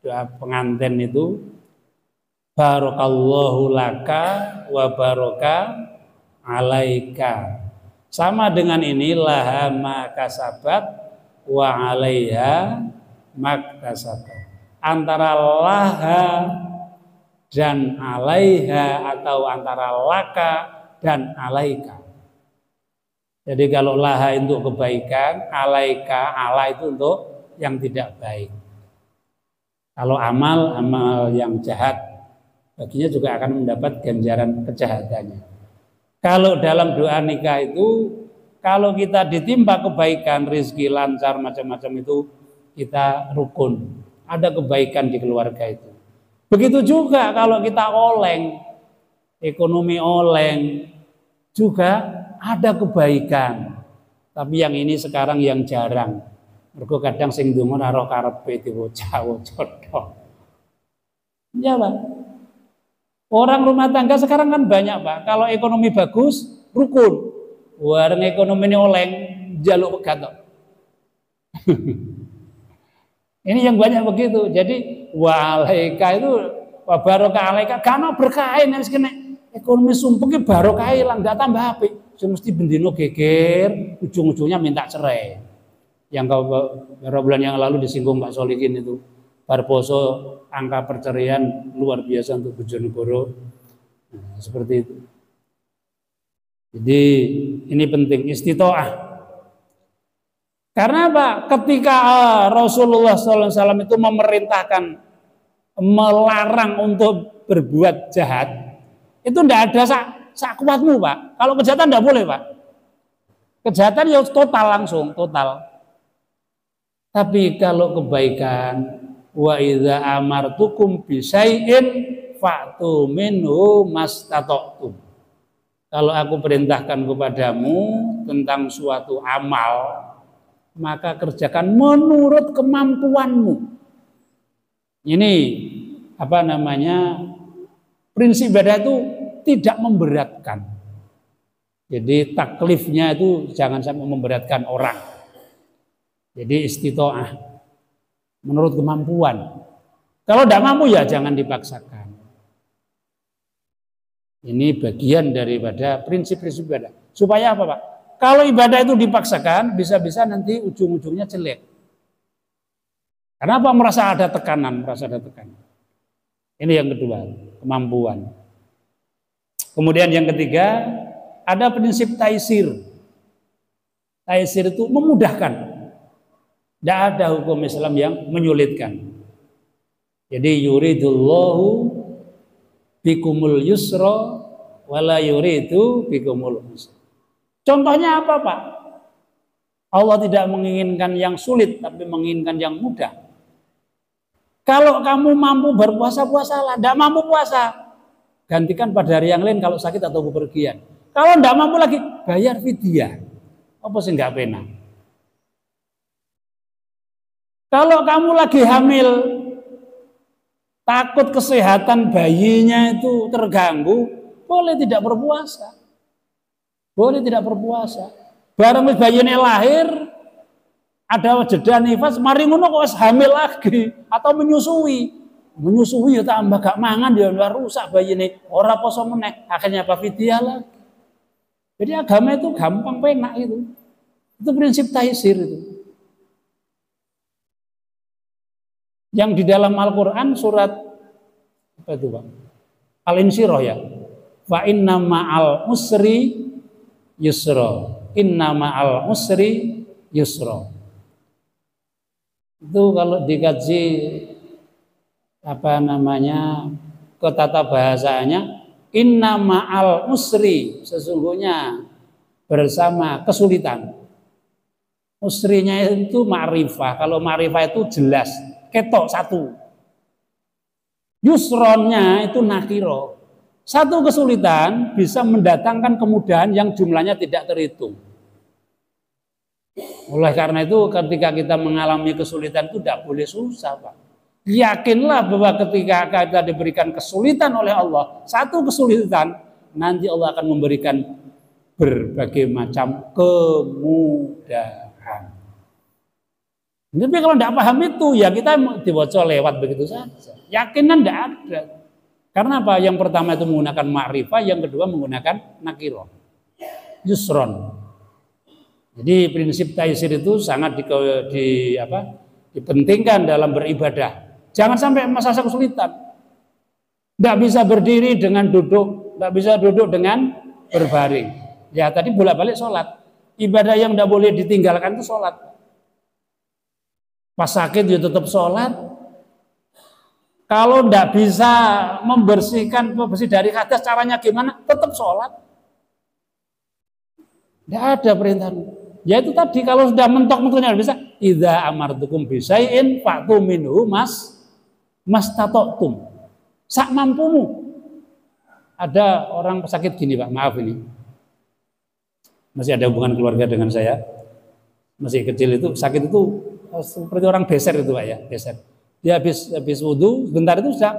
Doa pengantin itu barakallahu laka wa baraka alaika. Sama dengan ini, laha ma kasabat wa 'alaiha maktasabat. Antara laha dan 'alaiha atau antara laka dan alaika. Jadi kalau laha untuk kebaikan, alaika, ala itu untuk yang tidak baik. Kalau amal yang jahat, baginya juga akan mendapat ganjaran kejahatannya. Kalau dalam doa nikah itu, kalau kita ditimpa kebaikan, rezeki lancar, macam-macam itu, kita rukun. Ada kebaikan di keluarga itu. Begitu juga kalau kita oleng, ekonomi oleng, juga ada kebaikan. Tapi yang ini sekarang yang jarang. Mergo kadang sing ndonga ora karepe diwaca-waca. Ya, Pak. Orang rumah tangga sekarang kan banyak, Pak. Kalau ekonomi bagus, rukun. Wareng ekonomi ini oleng, jaluk pegat. Ini yang banyak begitu. Jadi walaika itu wa barokah alaika, karena berkah nek ekonomi sumpek barokah ilang, ndak tambah apik. Mesti bendino geger, ujung-ujungnya minta cerai. Yang beberapa bulan yang lalu disinggung Pak Solikin itu, Barposo angka perceraian luar biasa untuk Bojonegoro. Nah, seperti itu. Jadi ini penting istitoah. Karena apa? Ketika Rasulullah SAW itu memerintahkan, melarang untuk berbuat jahat, itu tidak ada sak kuatmu, Pak. Kalau kejahatan tidak boleh, Pak. Kejahatan ya total langsung, total. Tapi kalau kebaikan, wa idza amartukum bisyai'in fa'tu minhu mastata'tum. Kalau aku perintahkan kepadamu tentang suatu amal, maka kerjakan menurut kemampuanmu. Ini prinsip ibadah itu tidak memberatkan. Jadi taklifnya itu jangan sampai memberatkan orang. Jadi istitoah menurut kemampuan. Kalau tidak mampu ya jangan dipaksakan. Ini bagian daripada prinsip-prinsip ibadah. Supaya apa, Pak? Kalau ibadah itu dipaksakan, bisa-bisa nanti ujung-ujungnya jelek. Kenapa? Merasa ada tekanan. Ini yang kedua, kemampuan. Kemudian yang ketiga, ada prinsip taisir. Taisir itu memudahkan. Tidak ada hukum Islam yang menyulitkan. Jadi yuridullahu bikumul yusra wala yuridu bikumul usra. Contohnya apa, Pak? Allah tidak menginginkan yang sulit, tapi menginginkan yang mudah. Kalau kamu mampu berpuasa, puasalah. Tidak mampu puasa, gantikan pada hari yang lain kalau sakit atau bepergian. Kalau tidak mampu lagi, bayar fidyah. Apa sih nggak pena? Kalau kamu lagi hamil, takut kesehatan bayinya itu terganggu, boleh tidak berpuasa. Boleh tidak berpuasa. Barang bayinya lahir, ada jeda nifas, mari ngono kok hamil lagi atau menyusui. Menyusui ya tambah gak mangan ya rusak bayinya. Ora poso meneh, akhirnya apa fidyah lagi. Jadi agama itu gampang penak itu. Itu prinsip taisir itu. Yang di dalam Al-Quran surat apa itu, Pak? Al-Insyirah ya. Fa inna ma'al usri yusra. Inna ma'al usri yusra. Itu kalau dikaji ke tata bahasanya, inna ma'al usri, sesungguhnya bersama kesulitan. Usrinya itu ma'rifah. Kalau ma'rifah itu jelas, ketok satu. Yusronnya itu nakiro. Satu kesulitan bisa mendatangkan kemudahan yang jumlahnya tidak terhitung. Oleh karena itu ketika kita mengalami kesulitan itu tidak boleh susah, Pak. Yakinlah bahwa ketika kita diberikan kesulitan oleh Allah, satu kesulitan, nanti Allah akan memberikan berbagai macam kemudahan. Tapi kalau tidak paham itu, ya kita dibaca lewat begitu saja. Yakinan tidak ada. Karena apa? Yang pertama itu menggunakan ma'rifah, yang kedua menggunakan nakirah. Yusron. Jadi prinsip taisir itu sangat dipentingkan dalam beribadah. Jangan sampai masa kesulitan. Tidak bisa berdiri dengan duduk, tidak bisa duduk dengan berbaring. Ya tadi bolak-balik sholat. Ibadah yang tidak boleh ditinggalkan itu sholat. Pas sakit ya tetap sholat. Kalau tidak bisa membersihkan bersih dari hadas, caranya gimana? Tetap sholat. Tidak ada perintah. Ya itu tadi kalau sudah mentok-mentoknya bisa. Idza amartukum bisyai'in fa'tu minhu mastata'tum. Sak mampumu. Ada orang sakit gini, Pak, maaf ini. Masih ada hubungan keluarga dengan saya. Masih kecil itu sakit itu seperti orang beser itu, Pak ya, beser. Dia habis wudu, sebentar itu sudah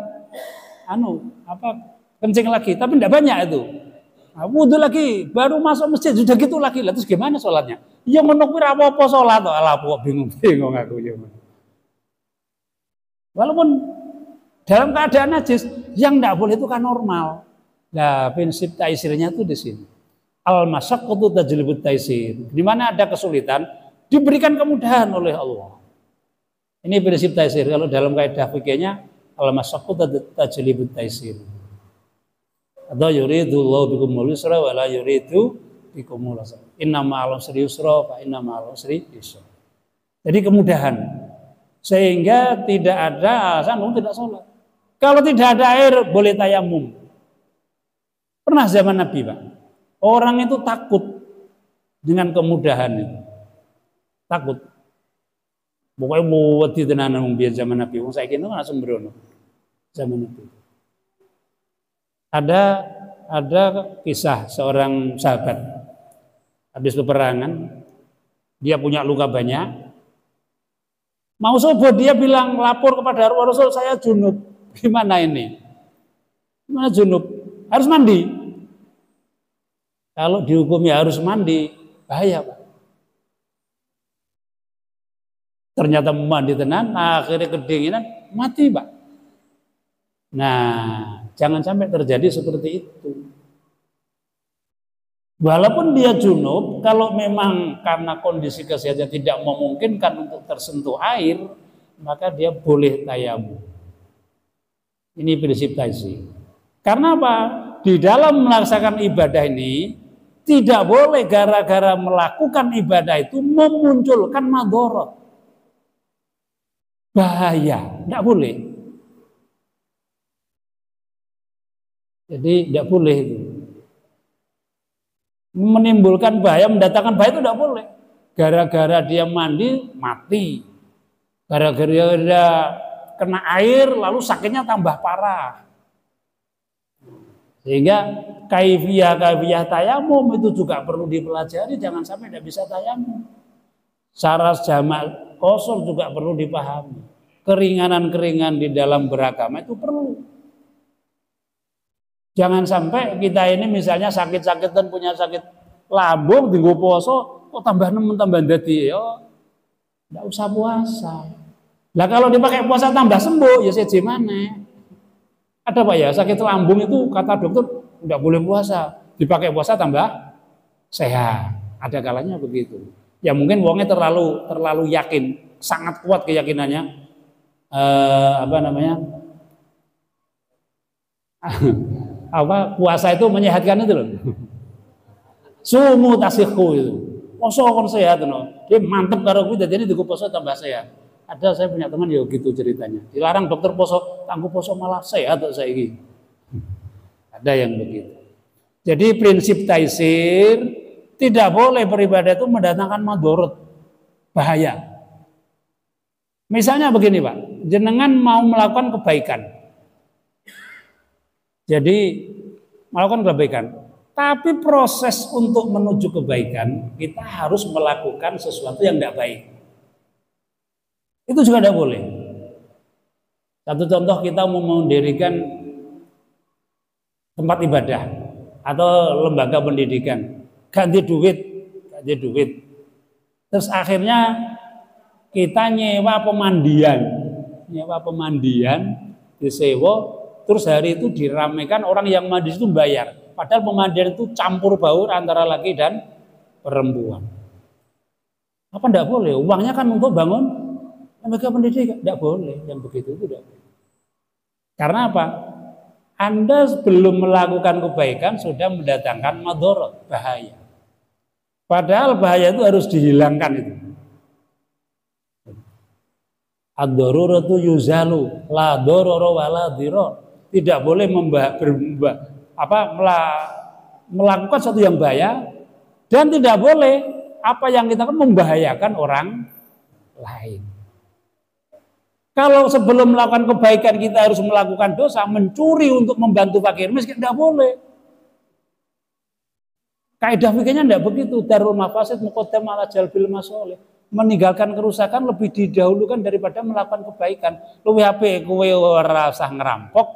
kencing lagi, tapi tidak banyak itu. Nah, wudu lagi, baru masuk masjid sudah gitu lagi. Terus gimana sholatnya? Ya menukwi apa-apa sholat, alah kok bingung aku ya. Walaupun dalam keadaan najis, yang tidak boleh itu kan normal. Nah, prinsip taisirnya itu di sini. Al-masyaqqatu tajlibut taisir. Di mana ada kesulitan, diberikan kemudahan oleh Allah. Ini prinsip taisir. Kalau dalam kaidah fikihnya al-masyaqqatu tajlibut taisir. Atau yuridullahu bikumul yusra wa la yuridu bikumul usra. Inna ma'al usri yusra fa inna ma'al usri yusra. Jadi kemudahan. Sehingga tidak ada alasan untuk tidak sholat. Kalau tidak ada air boleh tayamum. Pernah zaman Nabi, Pak. Orang itu takut dengan kemudahan itu. Takut. Pokoknya mau wedi tenan wong biyen zaman Nabi. Wong saiki itu langsung berono. Zaman Nabi. Ada kisah seorang sahabat habis peperangan, dia punya luka banyak. Mau subuh dia bilang lapor kepada Rasul, saya junub. Gimana ini? Gimana junub? Harus mandi. Kalau dihukumnya harus mandi, bahaya, Pak. Ternyata mandi tenan, akhirnya kedinginan, mati, Pak. Nah, jangan sampai terjadi seperti itu. Walaupun dia junub, kalau memang karena kondisi kesehatan tidak memungkinkan untuk tersentuh air, maka dia boleh tayamum. Ini prinsip taisir. Karena apa? Di dalam melaksanakan ibadah ini, tidak boleh gara-gara melakukan ibadah itu memunculkan madharat. Bahaya, tidak boleh. Jadi tidak boleh itu. Menimbulkan bahaya, mendatangkan bahaya itu tidak boleh. Gara-gara dia mandi, mati. Gara-gara dia kena air, lalu sakitnya tambah parah. Sehingga kaifiyah tayamum itu juga perlu dipelajari, jangan sampai tidak bisa tayamum. Syarat jamak qasar juga perlu dipahami. Keringanan-keringan di dalam beragama itu perlu. Jangan sampai kita ini misalnya sakit-sakit dan punya sakit lambung tinggal poso, kok tambah nemen tambah dadi ya. Enggak usah puasa. Lah kalau dipakai puasa tambah sembuh ya seje maneh. Ada Pak ya, sakit lambung itu kata dokter enggak boleh puasa. Dipakai puasa tambah sehat. Ada kalanya begitu. Ya mungkin wongnya terlalu yakin, sangat kuat keyakinannya. Puasa itu menyehatkan itu loh. Sumu tasikhu itu. Poso kon sehat no. Dia mantep karo kuwi dadine diku poso tambah sehat. Ada saya punya teman ya gitu ceritanya. Dilarang dokter poso, tangguh poso malah sehat kok saiki. Ada yang begitu. Jadi prinsip taisir tidak boleh beribadah itu mendatangkan madharat, bahaya. Misalnya begini Pak, jenengan mau melakukan kebaikan. Jadi melakukan kebaikan. Tapi proses untuk menuju kebaikan, kita harus melakukan sesuatu yang tidak baik. Itu juga tidak boleh. Satu contoh, kita mau mendirikan tempat ibadah atau lembaga pendidikan, ganti duit. Terus akhirnya kita nyewa pemandian, disewa, terus hari itu diramaikan orang yang mandi itu bayar. Padahal pemandian itu campur baur antara laki dan perempuan. Apa tidak boleh? Uangnya kan untuk bangun lembaga pendidikan. Tidak boleh, yang begitu itu tidak boleh. Karena apa? Anda belum melakukan kebaikan sudah mendatangkan madharat, bahaya. Padahal bahaya itu harus dihilangkan itu. Ad-daruratu yuzalu, la darara wa la dirar. Tidak boleh melakukan sesuatu yang bahaya, dan tidak boleh apa yang kita lakukan membahayakan orang lain. Kalau sebelum melakukan kebaikan kita harus melakukan dosa, mencuri untuk membantu fakir miskin, tidak boleh. Kaidah fikihnya tidak begitu. Darul mafasid muqaddam ala jalbil masolih. Meninggalkan kerusakan lebih didahulukan daripada melakukan kebaikan. Luwih apik kowe ora usah ngerampok,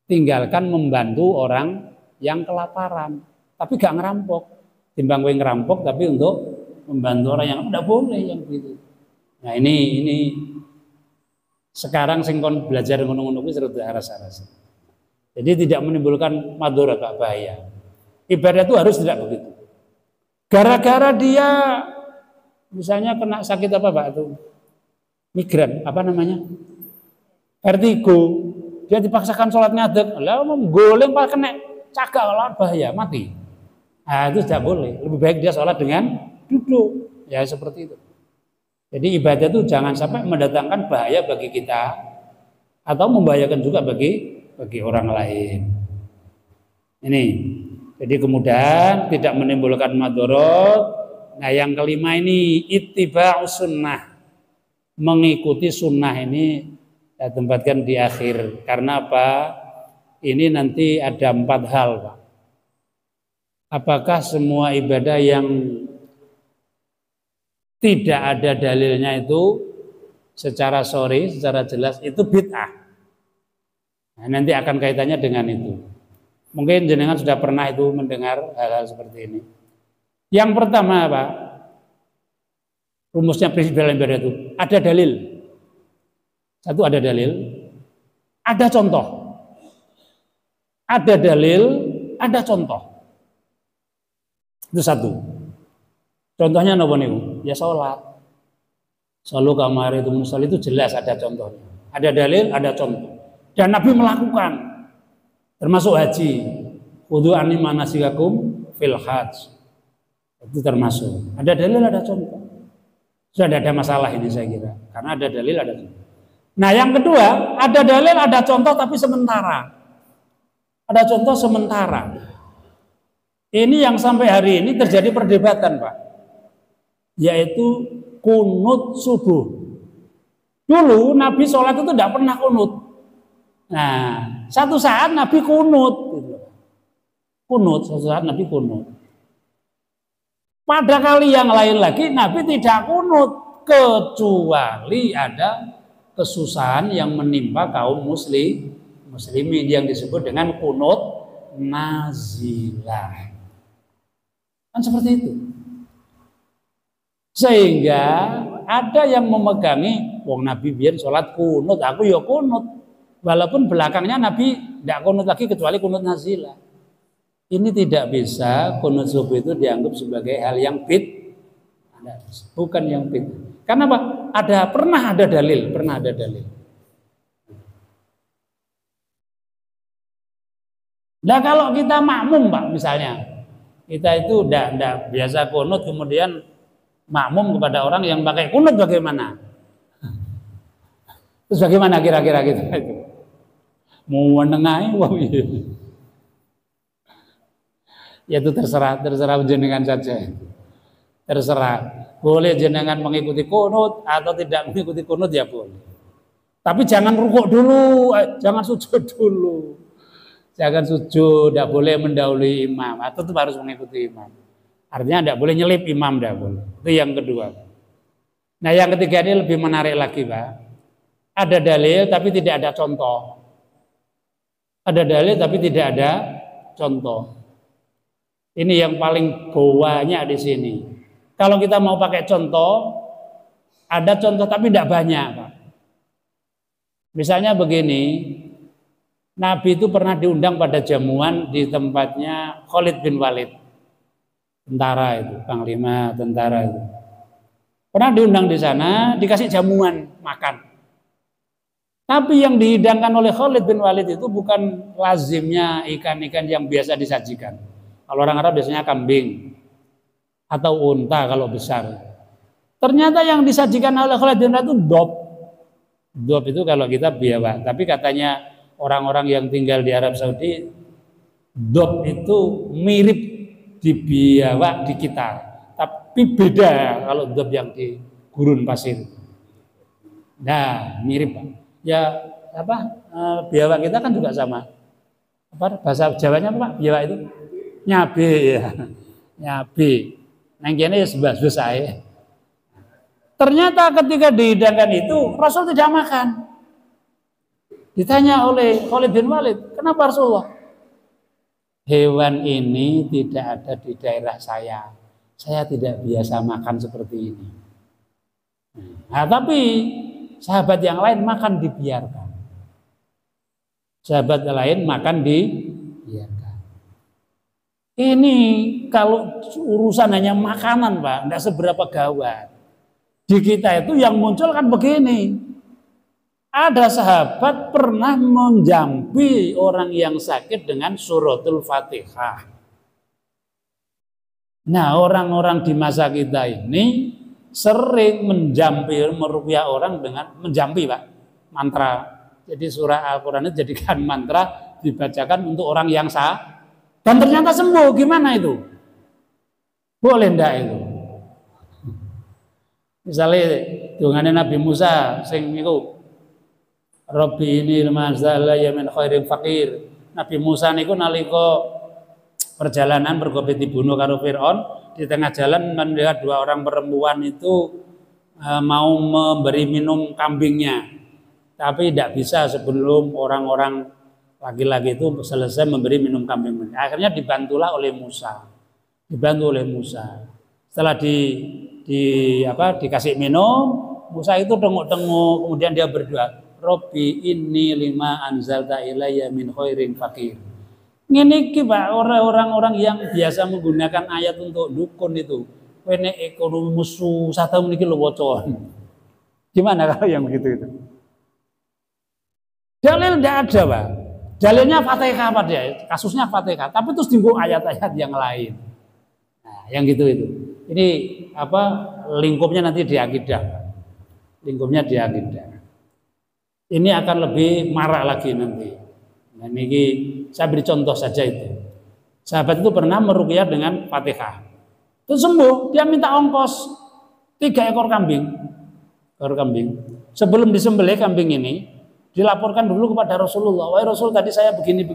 tinggalkan membantu orang yang kelaparan, tapi gak ngerampok. Timbang kowe ngerampok tapi untuk membantu orang yang tidak boleh yang begitu. Nah ini sekarang sing kon belajar ngono-ngono kuwi terus aras-aras. Jadi tidak menimbulkan madharat, bahaya. Ibadah itu harus tidak begitu. Gara-gara dia Misalnya kena sakit apa Pak itu? Migran, apa namanya? Vertigo. Dia dipaksakan sholat ngadeg, lah menggoleng Pak kena cagak lah bahaya, mati. Nah, itu tidak boleh. Lebih baik dia sholat dengan duduk. Ya seperti itu. Jadi ibadah itu jangan sampai mendatangkan bahaya bagi kita atau membahayakan juga bagi orang lain. Ini. Jadi kemudian tidak menimbulkan madorot. Nah yang kelima ini ittiba'us sunnah. Mengikuti sunnah ini saya tempatkan di akhir. Karena apa? Ini nanti ada 4 hal Pak. Apakah semua ibadah yang tidak ada dalilnya itu secara sorry, secara jelas itu bid'ah. Nah, nanti akan kaitannya dengan itu. Mungkin jenengan sudah pernah itu mendengar hal-hal seperti ini. Yang pertama Pak, rumusnya prinsip dalam ibadah itu ada dalil. Satu ada dalil, ada contoh. Ada dalil, ada contoh. Itu satu. Contohnya apa nih? Ya sholat. Selalu kamar itu musolli itu jelas ada contohnya. Ada dalil, ada contoh. Dan Nabi melakukan. Termasuk haji. Wudu anni manasikakum fil hajj. Itu termasuk. Ada dalil, ada contoh. Sudah ada masalah ini saya kira. Karena ada dalil, ada contoh. Nah yang kedua, ada dalil, ada contoh tapi sementara. Ada contoh sementara. Ini yang sampai hari ini terjadi perdebatan Pak. Yaitu kunut subuh. Dulu Nabi sholat itu tidak pernah kunut. Nah, satu saat Nabi kunut. Kunut, satu saat Nabi kunut. Pada kali yang lain lagi Nabi tidak kunut. Kecuali ada kesusahan yang menimpa kaum muslimin yang disebut dengan kunut nazilah. Kan seperti itu. Sehingga ada yang memegangi, wong Nabi biar sholat kunut, aku ya kunut. Walaupun belakangnya Nabi tidak kunut lagi kecuali kunut nazilah. Ini tidak bisa kunut subuh itu dianggap sebagai hal yang bukan yang bid. Karena apa? Pernah ada dalil. Nah kalau kita makmum Pak misalnya, kita itu tidak biasa kunut kemudian makmum kepada orang yang pakai kunut bagaimana? Terus bagaimana kira-kira gitu? Mau menengahi, wow, iya. Ya itu terserah jenengan saja. Terserah. Boleh jenengan mengikuti kunut atau tidak mengikuti kunut ya boleh. Tapi jangan rukuk dulu, jangan sujud dulu. Jangan sujud, tidak boleh mendahului imam atau tetap harus mengikuti imam. Artinya tidak boleh nyelip imam, tidak boleh. Itu yang kedua. Nah yang ketiga ini lebih menarik lagi Pak. Ada dalil tapi tidak ada contoh. Ada dalil tapi tidak ada contoh. Ini yang paling banyak di sini. Kalau kita mau pakai contoh, ada contoh tapi tidak banyak Pak. Misalnya begini, Nabi itu pernah diundang pada jamuan di tempatnya Khalid bin Walid. Tentara itu, panglima tentara itu. Pernah diundang di sana, dikasih jamuan makan. Tapi yang dihidangkan oleh Khalid bin Walid itu bukan lazimnya ikan-ikan yang biasa disajikan. Kalau orang Arab biasanya kambing atau unta kalau besar. Ternyata yang disajikan oleh Khalid bin Walid itu dop. Dop itu kalau kita biawak, tapi katanya orang-orang yang tinggal di Arab Saudi, dop itu mirip di biawak di kita, tapi beda kalau dop yang di gurun pasir. Nah, mirip Pak. Ya biawak kita kan juga sama. Bahasa Jawanya apa Pak? Biawak itu nyabe ya. Nyabe. Nang kene ya sebas-bas ae. Ternyata ketika dihidangkan itu Rasul tidak makan. Ditanya oleh Khalid bin Walid, kenapa Rasulullah? Hewan ini tidak ada di daerah saya. Saya tidak biasa makan seperti ini. Nah, tapi sahabat yang lain makan dibiarkan. Sahabat yang lain makan dibiarkan. Ini kalau urusan hanya makanan Pak, tidak seberapa gawat. Di kita itu yang muncul kan begini. Ada sahabat pernah menjampi orang yang sakit dengan suratul Fatihah. Nah, orang-orang di masa kita ini sering menjampi, meruqyah orang dengan menjampi, Pak, mantra. Jadi surah Al-Quran itu jadikan mantra, dibacakan untuk orang yang sah, dan ternyata sembuh. Gimana itu? Boleh enggak itu? Misalnya dungane Nabi Musa sing niku Rabbi ini mazalla ya min khairin fakir. Nabi Musa niku nalika perjalanan bergobe dibunuh karo Firaun, di tengah jalan melihat dua orang perempuan itu mau memberi minum kambingnya, tapi tidak bisa sebelum orang-orang laki-laki itu selesai memberi minum kambingnya. Akhirnya dibantulah oleh Musa, Setelah dikasih minum, Musa itu tengok-tengok, kemudian dia berdoa, Robbi inni lima anzalta ilayya min khairin fakir. Ini Pak, orang-orang yang biasa menggunakan ayat untuk dukun itu, wene ekonomi musuh satu memiliki lewocon. Gimana kalau yang begitu itu? Dalil tidak ada, Pak. Dalilnya Fatihah apa dia? Kasusnya Fatihah, tapi terus timbul ayat-ayat yang lain. Nah, yang gitu itu. Ini lingkupnya nanti di akidah. Ini akan lebih marak lagi nanti. Nah, ini saya beri contoh saja itu. Sahabat itu pernah meruqyah dengan Fatihah. Terus sembuh, dia minta ongkos 3 ekor kambing. Sebelum disembelih kambing ini, dilaporkan dulu kepada Rasulullah. Wahai Rasul, tadi saya begini,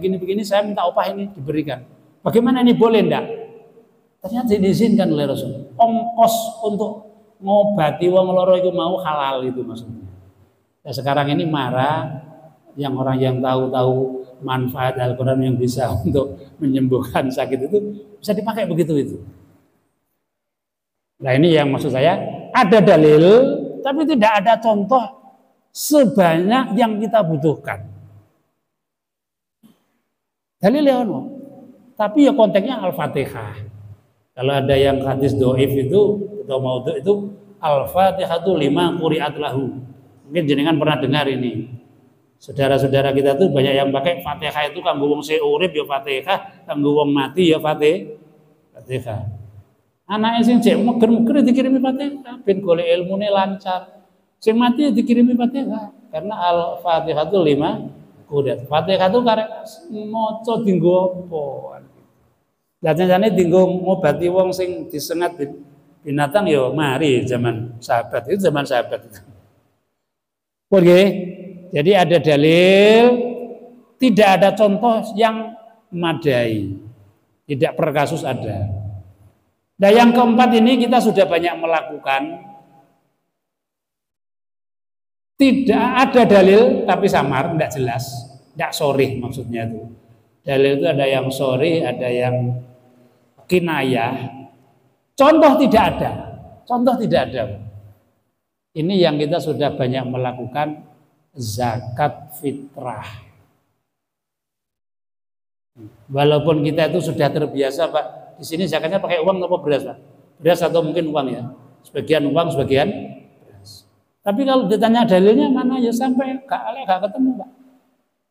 saya minta upah ini diberikan. Bagaimana ini, boleh enggak? Ternyata diizinkan oleh Rasul. Ongkos untuk ngobati wong loro itu mau halal itu maksudnya. Ya, sekarang ini marah yang orang yang tahu manfaat Al-Quran yang bisa untuk menyembuhkan sakit itu bisa dipakai begitu itu. Nah, ini yang maksud saya, ada dalil tapi tidak ada contoh sebanyak yang kita butuhkan. Dalil ya ono, tapi ya konteksnya Al-Fatihah. Kalau ada yang hadis doif itu atau maudhu itu Al-Fatihatu lima quri'at lahu. Mungkin jenengan pernah dengar ini. Saudara-saudara kita tuh banyak yang pakai Fatihah itu kanggo wong sing urip ya Fatihah, kanggo wong mati ya Fatihah. Anake sing cek meger-meger dikirimi Fatihah, ben golek ilmune lancar. Sing mati dikirimi Fatihah karena Al-Fatihah itu 5 quri'at. Fatihah itu karek maca dienggo apa? Jane-jane dienggo ngobati wong sing disengat binatang ya mari zaman sahabat itu. Oke. Jadi ada dalil, tidak ada contoh yang memadai, tidak per kasus ada. Nah, yang keempat ini kita sudah banyak melakukan, tidak ada dalil tapi samar, tidak jelas, tidak sorih maksudnya itu. Dalil itu ada yang sorih, ada yang kinayah. Contoh tidak ada. Ini yang kita sudah banyak melakukan. Zakat fitrah. Walaupun kita itu sudah terbiasa, Pak. Di sini zakatnya pakai uang atau beras, Pak? Beras atau mungkin uang ya. Sebagian uang, sebagian beras. Tapi kalau ditanya dalilnya mana ya sampai gak ketemu, Pak.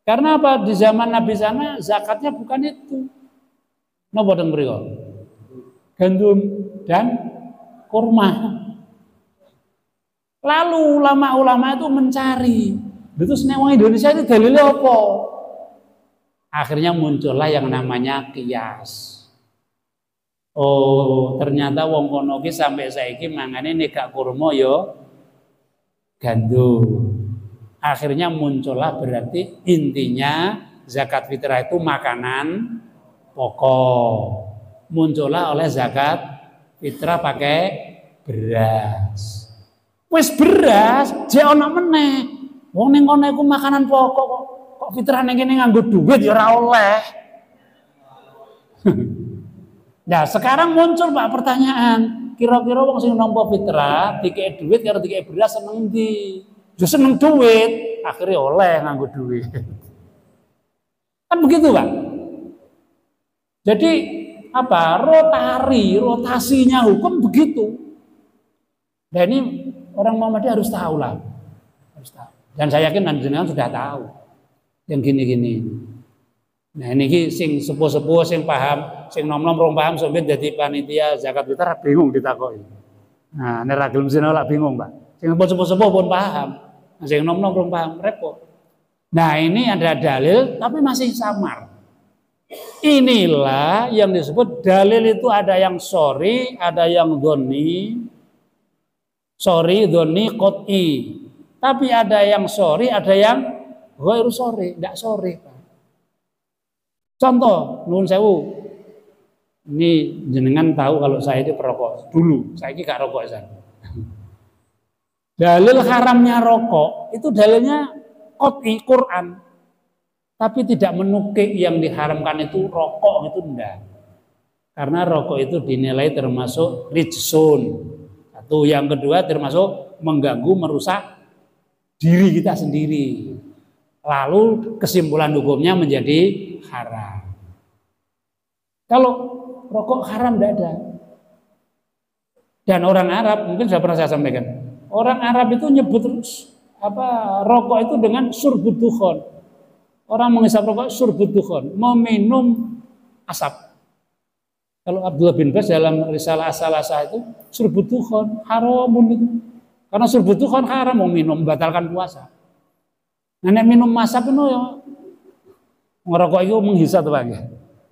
Karena apa? Di zaman Nabi sana zakatnya bukan itu. Napa teng mriko? Gandum dan kurma. Lalu ulama-ulama itu mencari, terus nek wong Indonesia itu dalilnya apa? Akhirnya muncullah yang namanya kias. Oh, ternyata wong kono ki sampai saiki mangane nek gak kurma ya gandum. Akhirnya muncullah berarti intinya zakat fitrah itu makanan pokok. Muncullah oleh zakat fitrah pakai beras. Wis beras, jek ana meneh. Wong ning kono iku makanan pokok kok fitrah ning kene nganggo duit ya ora oleh. Nah, sekarang muncul Pak pertanyaan, kira-kira wong sing nampa fitrah dikek duit karo dikek beras seneng ndi? Ya seneng duit, akhirnya oleh nganggo duit. Kan begitu, Pak. Jadi rotasinya hukum begitu. Dan ini orang Muhammadiyah harus tahu lah. Harus tahu. Dan saya yakin jenengan sudah tahu yang gini-gini. Nah ini sing sepuh-sepuh sing paham, sing nom-nom rong paham sampeyan dadi panitia zakat fitrah bingung ditakoki. Nah nek ra gelem sinau lak bingung, Pak. Sing sepuh-sepuh pun paham, sing nom-nom rong paham repot. Nah ini ada dalil tapi masih samar. Inilah yang disebut dalil itu ada yang sorry, ada yang doni, sorry, doni, qot'i. Tapi ada yang sorry, ada yang ghairu sorry, tidak sorry. Contoh, nuwun sewu. Ini jenengan tahu kalau saya itu perokok dulu, saya ini gak rokok saya. Dalil haramnya rokok itu dalilnya qot'i Quran. Tapi tidak menukik yang diharamkan itu rokok itu enggak. Karena rokok itu dinilai termasuk rijsun. Satu, yang kedua termasuk mengganggu, merusak diri kita sendiri. Lalu kesimpulan hukumnya menjadi haram. Kalau rokok haram tidak ada. Dan orang Arab, mungkin sudah pernah saya sampaikan, orang Arab itu nyebut rokok itu dengan surbud dukhon. Orang mengisap rokok surbud dukhon, meminum asap. Kalau Abdullah bin Bas dalam risalah asal-asal itu surbud dukhon haramun itu. Karena surbud dukhon haram, mau minum membatalkan puasa. Nenek minum asap itu ya ngerokok itu menghisap tuh Pak.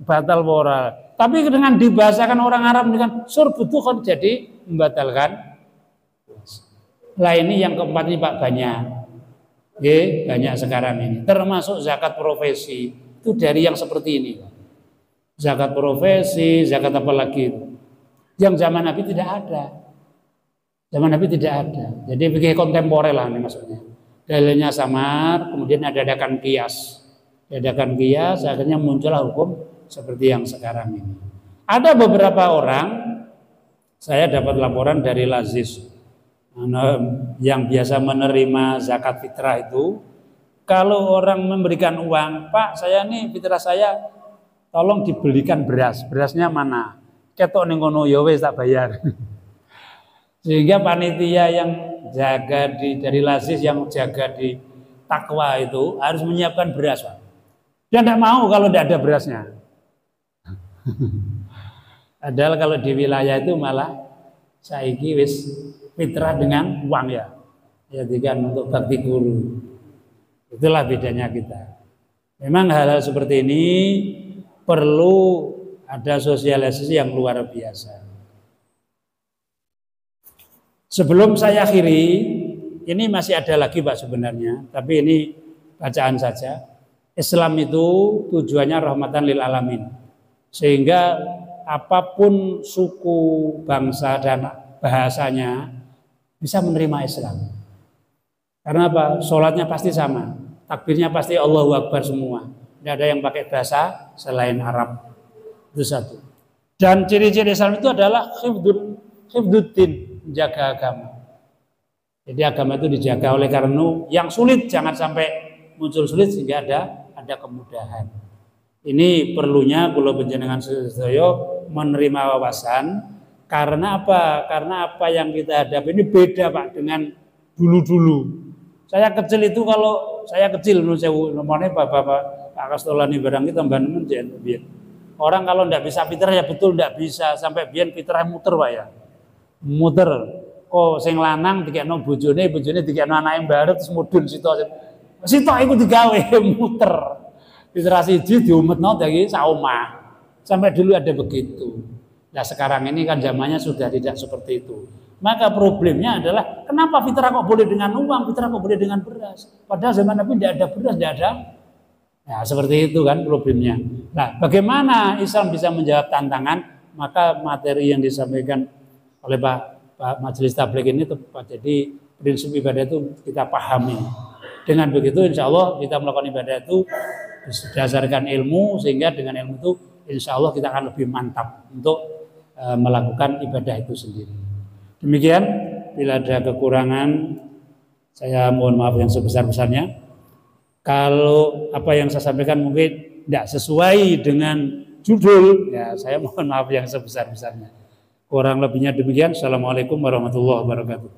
Batal ora. Tapi dengan dibahasakan orang Arab dengan surbud dukhon jadi membatalkan. Lah ini yang keempat ini Pak banyak. Banyak sekarang ini. Termasuk zakat profesi itu dari yang seperti ini. Zakat profesi, zakat apa lagi itu. Yang zaman Nabi tidak ada. Zaman Nabi tidak ada. Jadi begini kontemporer lah ini maksudnya. Dalilnya samar, kemudian ada-adakan kias. Ada-adakan kias, akhirnya muncullah hukum seperti yang sekarang ini. Ada beberapa orang, saya dapat laporan dari Lazis, yang biasa menerima zakat fitrah itu, kalau orang memberikan uang, Pak saya nih fitrah saya tolong dibelikan beras, berasnya mana? Ketok ning kono ya wis tak bayar. Sehingga panitia yang jaga dari Lazis yang jaga di Takwa itu harus menyiapkan beras, Pak. Dia tidak mau kalau tidak ada berasnya. Padahal kalau di wilayah itu malah saiki wis fitrah dengan uang ya kan untuk bakti guru. Itulah bedanya kita. Memang hal-hal seperti ini perlu ada sosialisasi yang luar biasa. Sebelum saya akhiri, ini masih ada lagi Pak sebenarnya, tapi ini bacaan saja. Islam itu tujuannya rahmatan lil alamin. Sehingga apapun suku, bangsa dan bahasanya bisa menerima Islam. Karena apa? Sholatnya pasti sama, takbirnya pasti Allahu Akbar semua. Tidak ada yang pakai bahasa selain Arab. Itu satu. Dan ciri-ciri Islam itu adalah hifduddin, menjaga agama. Jadi agama itu dijaga oleh karena yang sulit jangan sampai muncul sulit sehingga ada kemudahan. Ini perlunya kula panjenengan sedaya menerima wawasan. Karena apa? Karena apa yang kita hadapi ini beda Pak dengan dulu-dulu. Saya kecil itu kalau saya kecil menurut saya nomornya Bapak Kastolani barang kita mbangun biyen. Orang kalau tidak bisa fitrah ya betul tidak bisa sampai biyen fitrah muter Pak ya. Muter. Kok sing lanang dikekno bojone dikekno anake mbarep terus mudhun sitok iku digawe muter. Fitrah siji diumetno dari saomah. Sampai dulu ada begitu. Nah sekarang ini kan zamannya sudah tidak seperti itu. Maka problemnya adalah kenapa fitrah kok boleh dengan uang, fitrah kok boleh dengan beras. Padahal zaman Nabi tidak ada beras, tidak ada. Nah seperti itu kan problemnya. Nah bagaimana Islam bisa menjawab tantangan? Maka materi yang disampaikan oleh Pak Majelis Tabligh ini tepat. Jadi prinsip ibadah itu kita pahami. Dengan begitu insya Allah kita melakukan ibadah itu berdasarkan ilmu. Sehingga dengan ilmu itu insya Allah kita akan lebih mantap untuk melakukan ibadah itu sendiri. Demikian, bila ada kekurangan saya mohon maaf yang sebesar-besarnya. Kalau apa yang saya sampaikan mungkin tidak sesuai dengan judul, ya saya mohon maaf yang sebesar-besarnya. Kurang lebihnya demikian. Assalamualaikum warahmatullahi wabarakatuh.